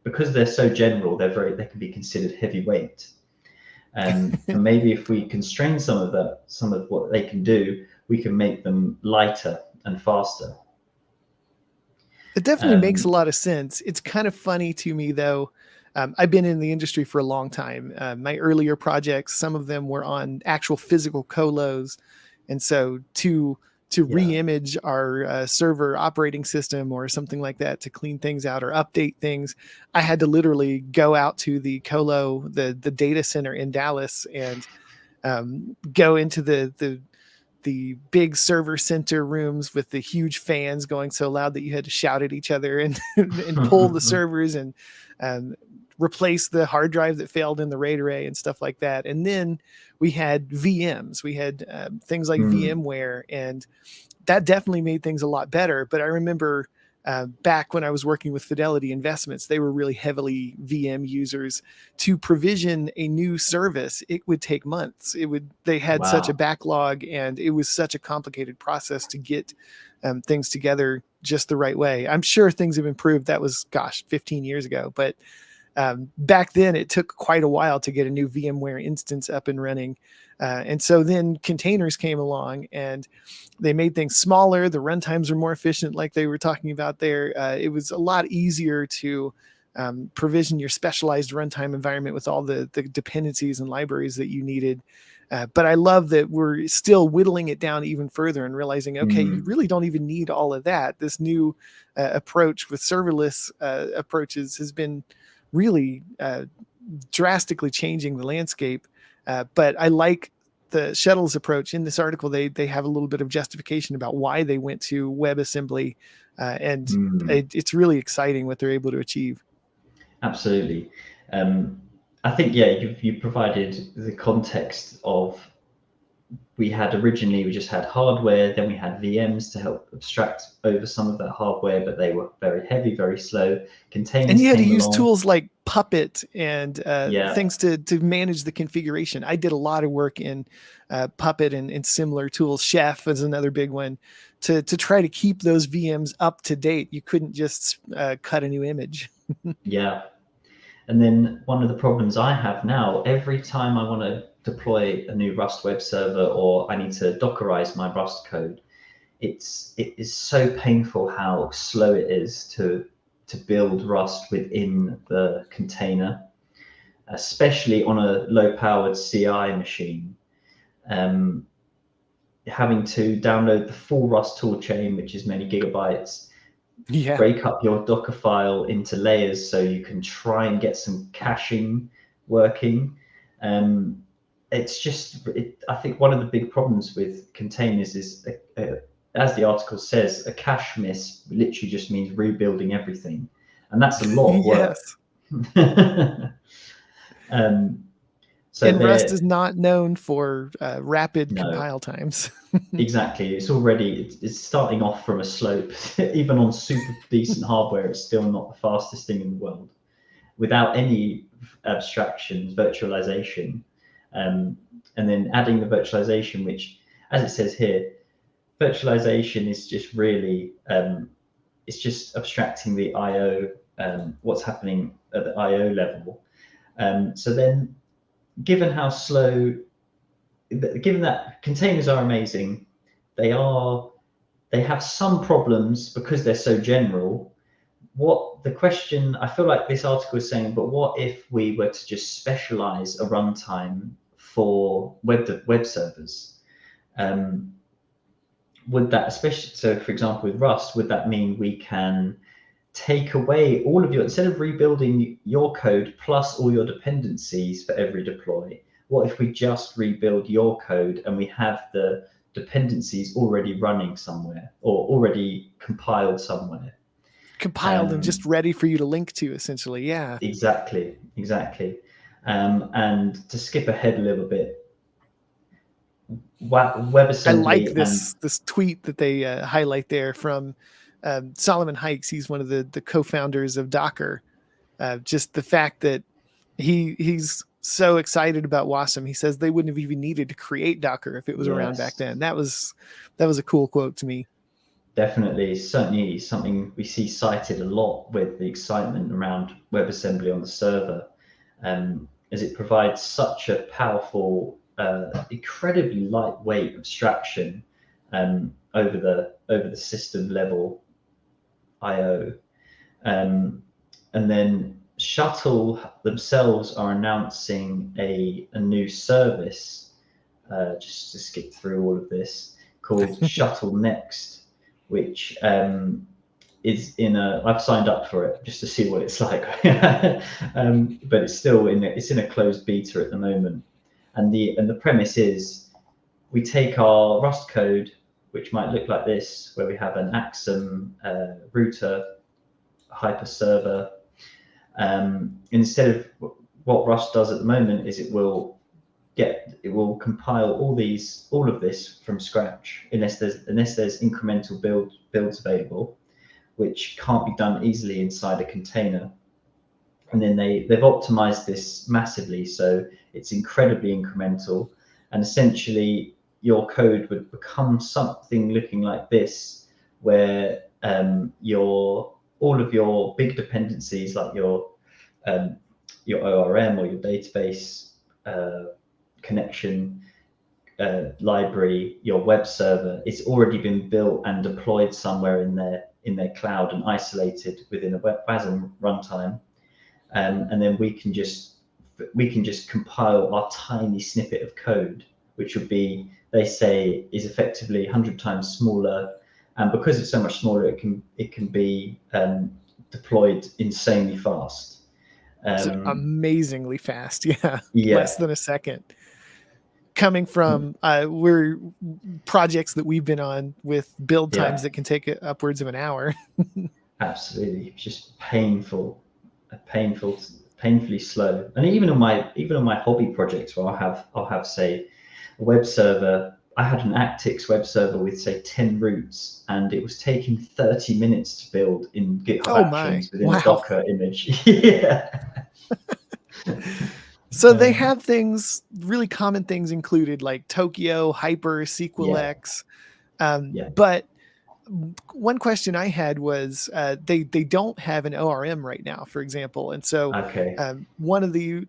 because they're so general, they can be considered heavyweight. And maybe if we constrain some of what they can do, we can make them lighter and faster. It definitely makes a Um, lot of sense. It's kind of funny to me, though. I've been in the industry for a long time. My earlier projects, some of them were on actual physical colos, and so to yeah. re-image our server operating system or something like that to clean things out or update things, I had to literally go out to the colo, the data center in Dallas, and go into the big server center rooms with the huge fans going so loud that you had to shout at each other and and pull the servers and um, replace the hard drive that failed in the RAID array and stuff like that. And then we had VMs. We had things like Mm, VMware, and that definitely made things a lot better. But I remember back when I was working with Fidelity Investments, they were really heavily VM users. To provision a new service, it would take months. They had such a wow. backlog, and it was such a complicated process to get things together just the right way. I'm sure things have improved. That was, gosh, 15 years ago, but back then it took quite a while to get a new VMware instance up and running. And so then containers came along and they made things smaller. The runtimes were more efficient, like they were talking about there. It was a lot easier to provision your specialized runtime environment with all the dependencies and libraries that you needed. But I love that we're still whittling it down even further and realizing, okay, you Mm, really don't even need all of that. This new approach with serverless approaches has been really drastically changing the landscape. But I like the shuttles approach in this article, they have a little bit of justification about why they went to WebAssembly, and it's really exciting what they're able to achieve. Absolutely. I think, yeah, you provided the context of, we just had hardware, then we had VMs to help abstract over some of that hardware, but they were very heavy, very slow. Containers And you had to came use along. tools like Puppet and Yeah, things to manage the configuration. I did a lot of work in Puppet and similar tools. Chef is another big one to try to keep those VMs up to date. You couldn't just cut a new image. yeah. And then one of the problems I have now, every time I want to deploy a new Rust web server, or I need to Dockerize my Rust code, it is so painful how slow it is to build Rust within the container, especially on a low-powered CI machine. Having to download the full Rust toolchain, which is many gigabytes, Yeah. break up your Docker file into layers so you can try and get some caching working. It's just, I think one of the big problems with containers is, as the article says, a cache miss literally just means rebuilding everything. And that's a lot of work. Yes. So And Rust there, is not known for rapid no, compile times. exactly. It's starting off from a slope. Even on super decent hardware, it's still not the fastest thing in the world, without any abstractions, virtualization. And then adding the virtualization, which, as it says here, virtualization is just really, it's just abstracting the IO, what's happening at the IO level. So then, given how slow, given that containers are amazing, they have some problems because they're so general. What the question, I feel like this article is saying, but what if we were to just specialize a runtime for web servers? Would that, especially, so for example with Rust, would that mean we can take away all of your, instead of rebuilding your code plus all your dependencies for every deploy, what if we just rebuild your code and we have the dependencies already running somewhere or already compiled somewhere? Compiled and just ready for you to link to, essentially. Yeah. Exactly. And to skip ahead a little bit, I like WebAssembly and this tweet that they highlight there from Solomon Hykes. He's one of the co-founders of Docker. Just the fact that he's so excited about Wasm. He says they wouldn't have even needed to create Docker if it was around back yes, then. That was a cool quote to me. definitely, certainly something we see cited a lot with the excitement around WebAssembly on the server, as it provides such a powerful, incredibly lightweight abstraction over the system level I/O. And then Shuttle themselves are announcing a new service, just to skip through all of this, called Shuttle Next, which is I've signed up for it just to see what it's like. But it's still it's in a closed beta at the moment. And the premise is, we take our Rust code, which might look like this, where we have an Axum router, hyper server. Instead of what Rust does at the moment is it will compile all of this from scratch, unless there's incremental builds available, which can't be done easily inside a container. And then they've optimized this massively, so it's incredibly incremental, and essentially your code would become something looking like this, where all of your big dependencies, like your ORM or your database connection library, your web server, it's already been built and deployed somewhere in their cloud and isolated within a WASM runtime. And then we can just compile our tiny snippet of code, which would be, they say, is effectively 100 times smaller. And because it's so much smaller, it can be deployed insanely fast. It's amazingly fast. Yeah. Less Yeah, than a second. coming from we're projects that we've been on with build times Yeah, that can take upwards of an hour. absolutely. It's just painfully slow. And even on my hobby projects where I'll have say a web server. I had an Actix web server with say 10 routes, and it was taking 30 minutes to build in GitHub Oh my, Actions within a wow. Docker image. Yeah. So they have things, really common things included like Tokyo, Hyper, Yeah. SQLX. Yeah. But one question I had was they don't have an ORM right now, for example, and so Okay. one of the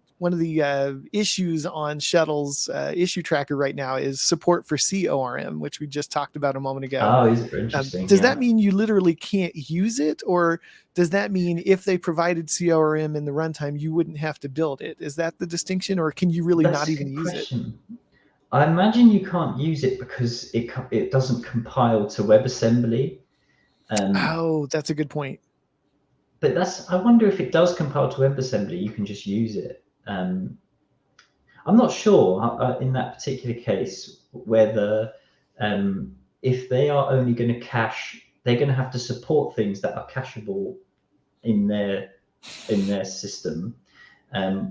issues on Shuttle's issue tracker right now is support for CORM, which we just talked about a moment ago. Oh, is it interesting? Does that Yeah. mean you literally can't use it, or does that mean if they provided CORM in the runtime, you wouldn't have to build it? Is that the distinction, or can you really not That's a even good use it? question. I imagine you can't use it because it doesn't compile to WebAssembly. Um, Oh, that's a good point. but I wonder if it does compile to WebAssembly, you can just use it. I'm not sure in that particular case whether if they are only going to cache, they're going to have to support things that are cacheable in their system,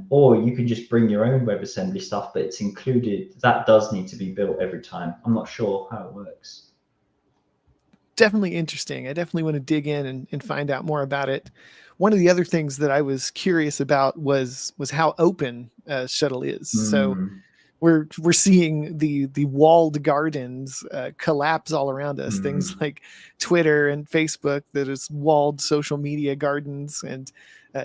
or you can just bring your own WebAssembly stuff, but it's included. That does need to be built every time. I'm not sure how it works. Definitely interesting. I definitely want to dig in and find out more about it. One of the other things that I was curious about was how open Shuttle is. So Mm, we're seeing the walled gardens collapse all around us. Things mm, like Twitter and Facebook that is walled social media gardens, and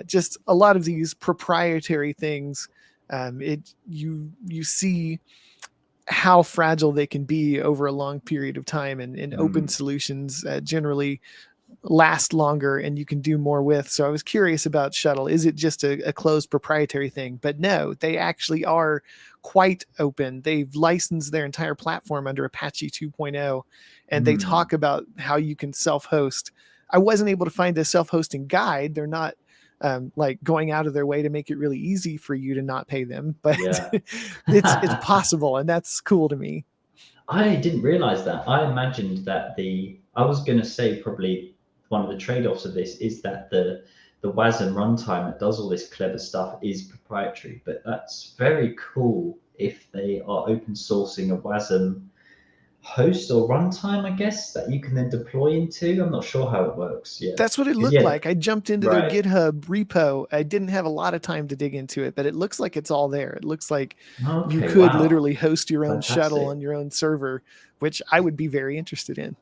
just a lot of these proprietary things. You see how fragile they can be over a long period of time, and open mm. solutions generally last longer and you can do more with. So I was curious about Shuttle. Is it just a closed proprietary thing? But no, they actually are quite open. They've licensed their entire platform under Apache 2.0, and they Mm. talk about how you can self-host. I wasn't able to find a self-hosting guide. They're not like going out of their way to make it really easy for you to not pay them, but Yeah. it's possible, and that's cool to me. I didn't realize that. I imagined that I was going to say probably one of the trade-offs of this is that the WASM runtime that does all this clever stuff is proprietary, but that's very cool if they are open sourcing a WASM host or runtime, I guess, that you can then deploy into. I'm not sure how it works. Yeah. That's what it Because looked yeah, like. I jumped into their right. GitHub repo. I didn't have a lot of time to dig into it, but it looks like it's all there. It looks like you Okay, could wow. literally host your own shuttle on Fantastic. your own server, which I would be very interested in.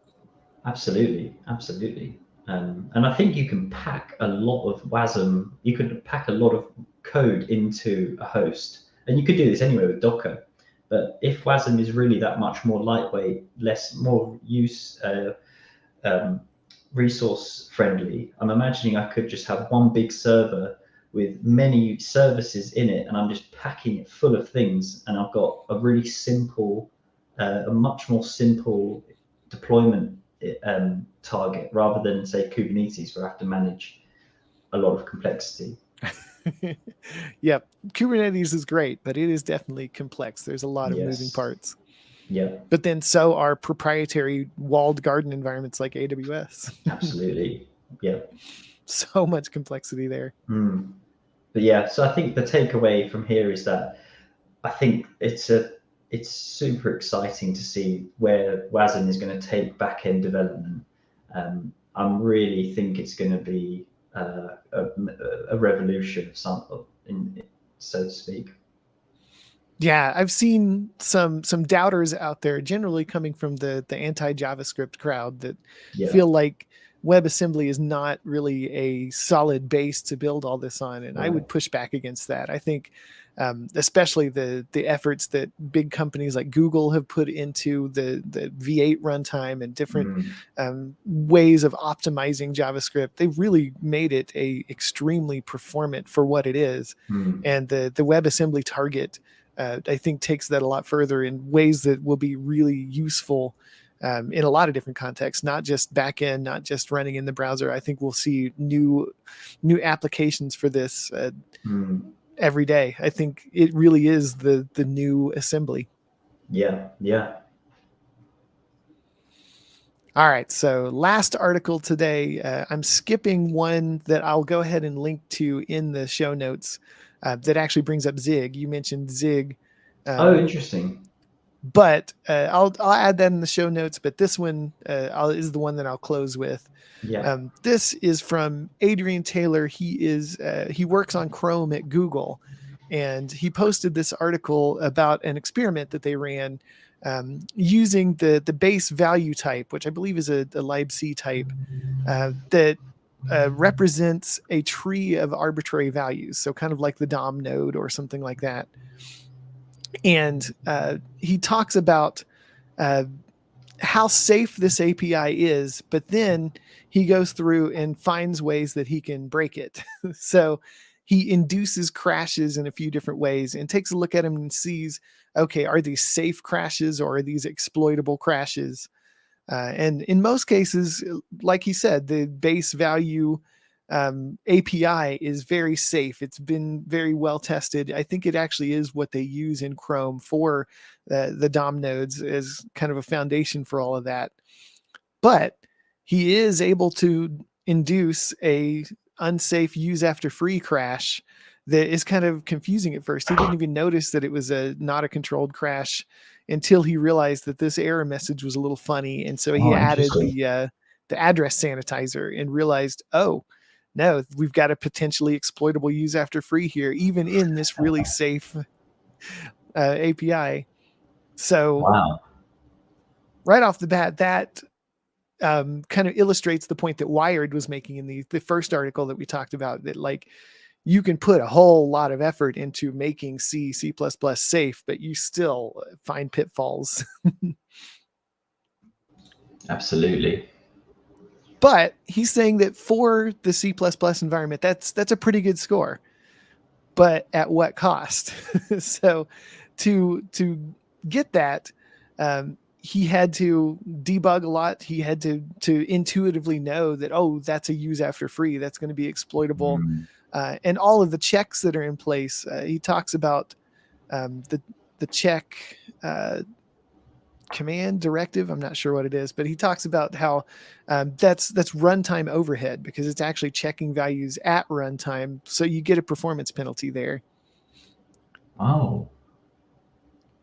Absolutely, absolutely. And I think you can pack a lot of WASM, you could pack a lot of code into a host. And you could do this anyway with Docker. But if WASM is really that much more lightweight, more um, resource friendly, I'm imagining I could just have one big server with many services in it, and I'm just packing it full of things. And I've got a much more simple deployment target rather than say Kubernetes, where I have to manage a lot of complexity. Yep. Kubernetes is great, but it is definitely complex. There's a lot of moving Yes. parts. Yeah. But then so are proprietary walled garden environments like AWS. Absolutely. Yeah. So much complexity there. Mm. But yeah, so I think the takeaway from here is that I think it's super exciting to see where WASM is going to take back-end development. I really think it's going to be a revolution of so to speak. Yeah, I've seen some doubters out there, generally coming from the anti JavaScript crowd, that Yeah. feel like WebAssembly is not really a solid base to build all this on, and I Right. would push back against that. I think, especially the efforts that big companies like Google have put into the V8 runtime and different Mm, ways of optimizing JavaScript, they've really made it a extremely performant for what it is, mm, and the WebAssembly target I think takes that a lot further in ways that will be really useful in a lot of different contexts, not just backend, not just running in the browser. I think we'll see new applications for this mm. every day. I think it really is the new assembly. Yeah, yeah. All right, so last article today. I'm skipping one that I'll go ahead and link to in the show notes that actually brings up Zig. You mentioned Zig, Oh, um, interesting. but I'll add that in the show notes. But this one is the one that I'll close with. Yeah. This is from Adrian Taylor. He works on Chrome at Google, and he posted this article about an experiment that they ran using the base value type, which I believe is a libc type that represents a tree of arbitrary values, so kind of like the DOM node or something like that. And he talks about uh, how safe this API is, but then he goes through and finds ways that he can break it. So he induces crashes in a few different ways and takes a look at them and sees, okay, are these safe crashes or are these exploitable crashes? And in most cases, like he said, the base value API is very safe. It's been very well tested. I think it actually is what they use in Chrome for the DOM nodes as kind of a foundation for all of that. But he is able to induce a unsafe use after free crash that is kind of confusing at first. He didn't even notice that it was not a controlled crash until he realized that this error message was a little funny, and so he Oh, added interesting. the address sanitizer and realized, oh no, we've got a potentially exploitable use after free here, even in this really safe API. So Wow. right off the bat, that kind of illustrates the point that Wired was making in the first article that we talked about, that like you can put a whole lot of effort into making C, C++ safe, but you still find pitfalls. Absolutely. But he's saying that for the C++ environment, that's a pretty good score. But at what cost? So to get that, he had to debug a lot. He had to intuitively know that, oh, that's a use after free. That's going to be exploitable. Mm. And all of the checks that are in place. He talks about the check command directive. I'm not sure what it is, but he talks about how that's runtime overhead because it's actually checking values at runtime, so you get a performance penalty there. Oh.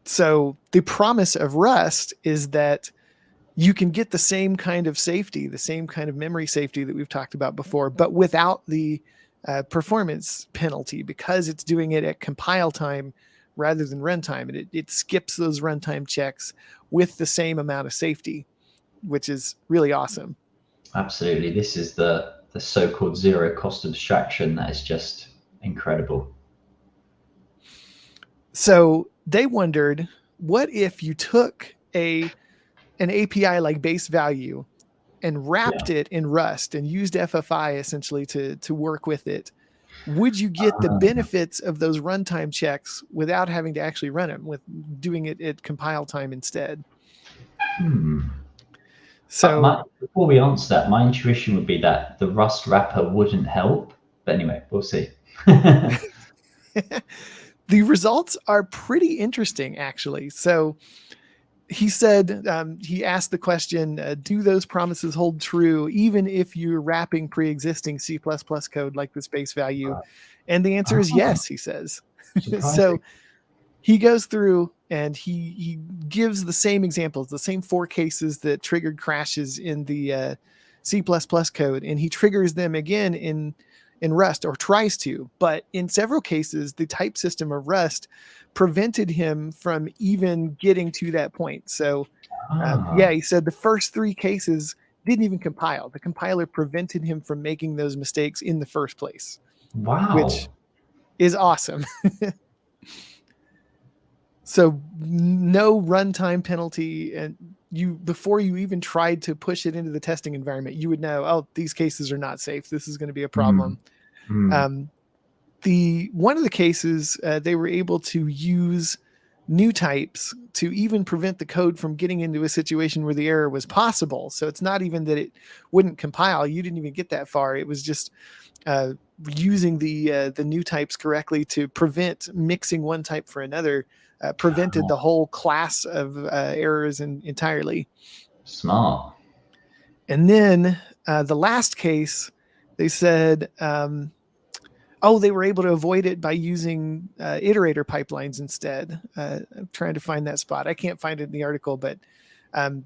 So the promise of Rust is that you can get the same kind of safety, the same kind of memory safety that we've talked about before, but without the performance penalty, because it's doing it at compile time rather than runtime. And it skips those runtime checks with the same amount of safety, which is really awesome. Absolutely. This is the so-called zero cost abstraction that is just incredible. So they wondered, what if you took an API like base value and wrapped Yeah. it in Rust and used FFI essentially to work with it? Would you get the Uh, benefits of those runtime checks without having to actually run them, with doing it at compile time instead? hmm. So Before we answer that, my intuition would be that the Rust wrapper wouldn't help. But anyway, we'll see. the results are pretty interesting, actually. So he said, he asked the question, do those promises hold true even if you're wrapping pre-existing C++ code like the space value? And the answer is Ah, yes, he says. surprising. So he goes through and he gives the same examples, the same 4 cases that triggered crashes in the C++ code, and he triggers them again in Rust, or tries to. But in several cases, the type system of Rust prevented him from even getting to that point. So Ah, yeah, he said the first 3 cases didn't even compile. The compiler prevented him from making those mistakes in the first place, which wow. is awesome. So no runtime penalty, and you, before you even tried to push it into the testing environment, you would know, oh, these cases are not safe. This is going to be a Mm, problem. mm. Um, the one of the cases, they were able to use new types to even prevent the code from getting into a situation where the error was possible. So it's not even that it wouldn't compile. You didn't even get that far. It was just uh, using the new types correctly to prevent mixing one type for another prevented the whole class of errors entirely. Smart. And then the last case, they said, they were able to avoid it by using iterator pipelines instead. I'm trying to find that spot. I can't find it in the article, but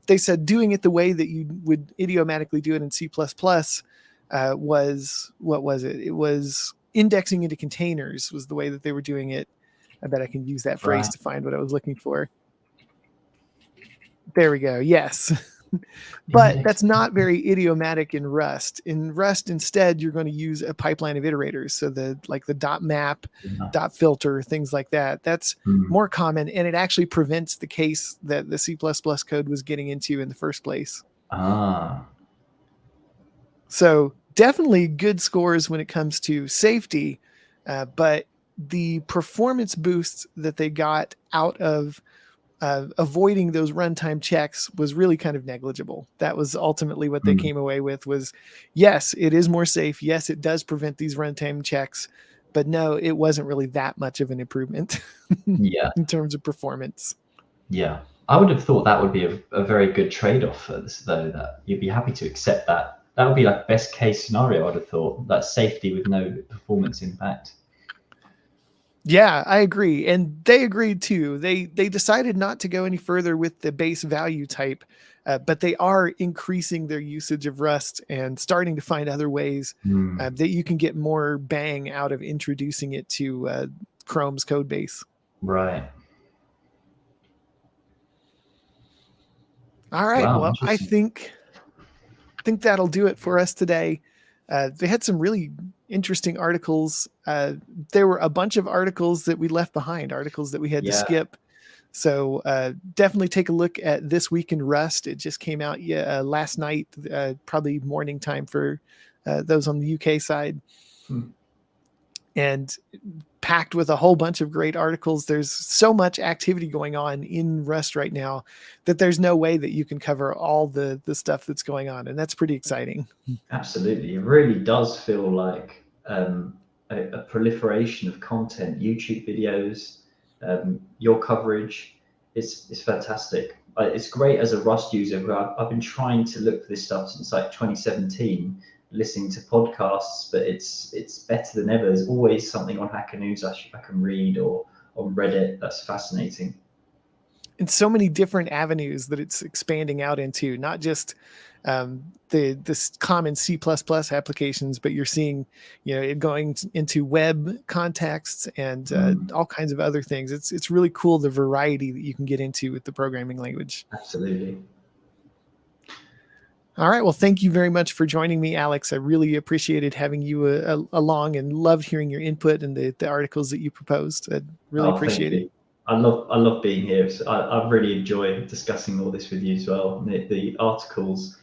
they said doing it the way that you would idiomatically do it in C++ was, what was it? It was indexing into containers was the way that they were doing it. I bet I can use that phrase to find what I was looking for. There we go. Yes. But that's not very idiomatic in Rust. In Rust, instead, you're going to use a pipeline of iterators. So the dot map, dot filter, things like that. That's more common, and it actually prevents the case that the C++ code was getting into in the first place. So definitely good scores when it comes to safety, but the performance boosts that they got out of avoiding those runtime checks was really kind of negligible. That was ultimately what they came away with was, yes, it is more safe. Yes, it does prevent these runtime checks, but no, it wasn't really that much of an improvement in terms of performance. Yeah. I would have thought that would be a very good trade-off for this, though, that you'd be happy to accept that. That would be like best case scenario, I'd have thought. That safety with no performance impact. Yeah, I agree. And they agreed too. They decided not to go any further with the base value type, but they are increasing their usage of Rust and starting to find other ways that you can get more bang out of introducing it to Chrome's code base. Right. All right. Wow, well, I think that'll do it for us today. They had some really interesting articles. There were a bunch of articles that we left behind, articles that we had to skip. So definitely take a look at This Week in Rust. It just came out last night, probably morning time for those on the UK side. And packed with a whole bunch of great articles. There's so much activity going on in Rust right now that there's no way that you can cover all the stuff that's going on. And that's pretty exciting. Absolutely. It really does feel like a proliferation of content, YouTube videos, your coverage. It's fantastic. It's great as a Rust user who I've been trying to look for this stuff since like 2017, listening to podcasts, but it's better than ever. There's always something on Hacker News I can read, or on Reddit. That's fascinating. And so many different avenues that it's expanding out into, not just the common C++ applications, but you're seeing, it going into web contexts and all kinds of other things. It's really cool, the variety that you can get into with the programming language. Absolutely. All right. Well, thank you very much for joining me, Alex. I really appreciated having you along and loved hearing your input and the articles that you proposed. I really appreciate it. I love being here. So I really enjoy discussing all this with you as well. The articles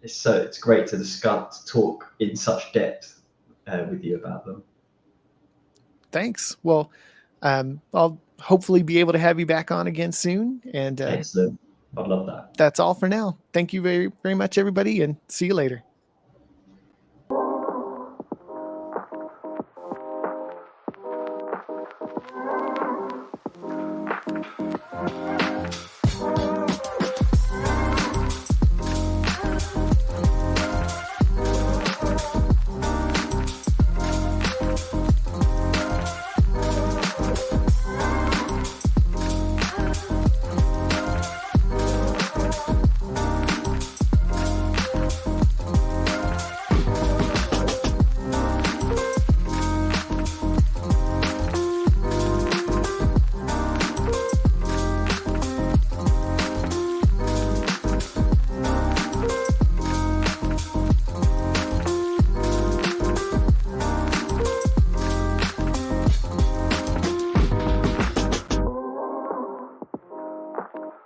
it's great to talk in such depth with you about them. Thanks. Well, I'll hopefully be able to have you back on again soon. And excellent. I'd love that. That's all for now. Thank you very, very much, everybody, and see you later.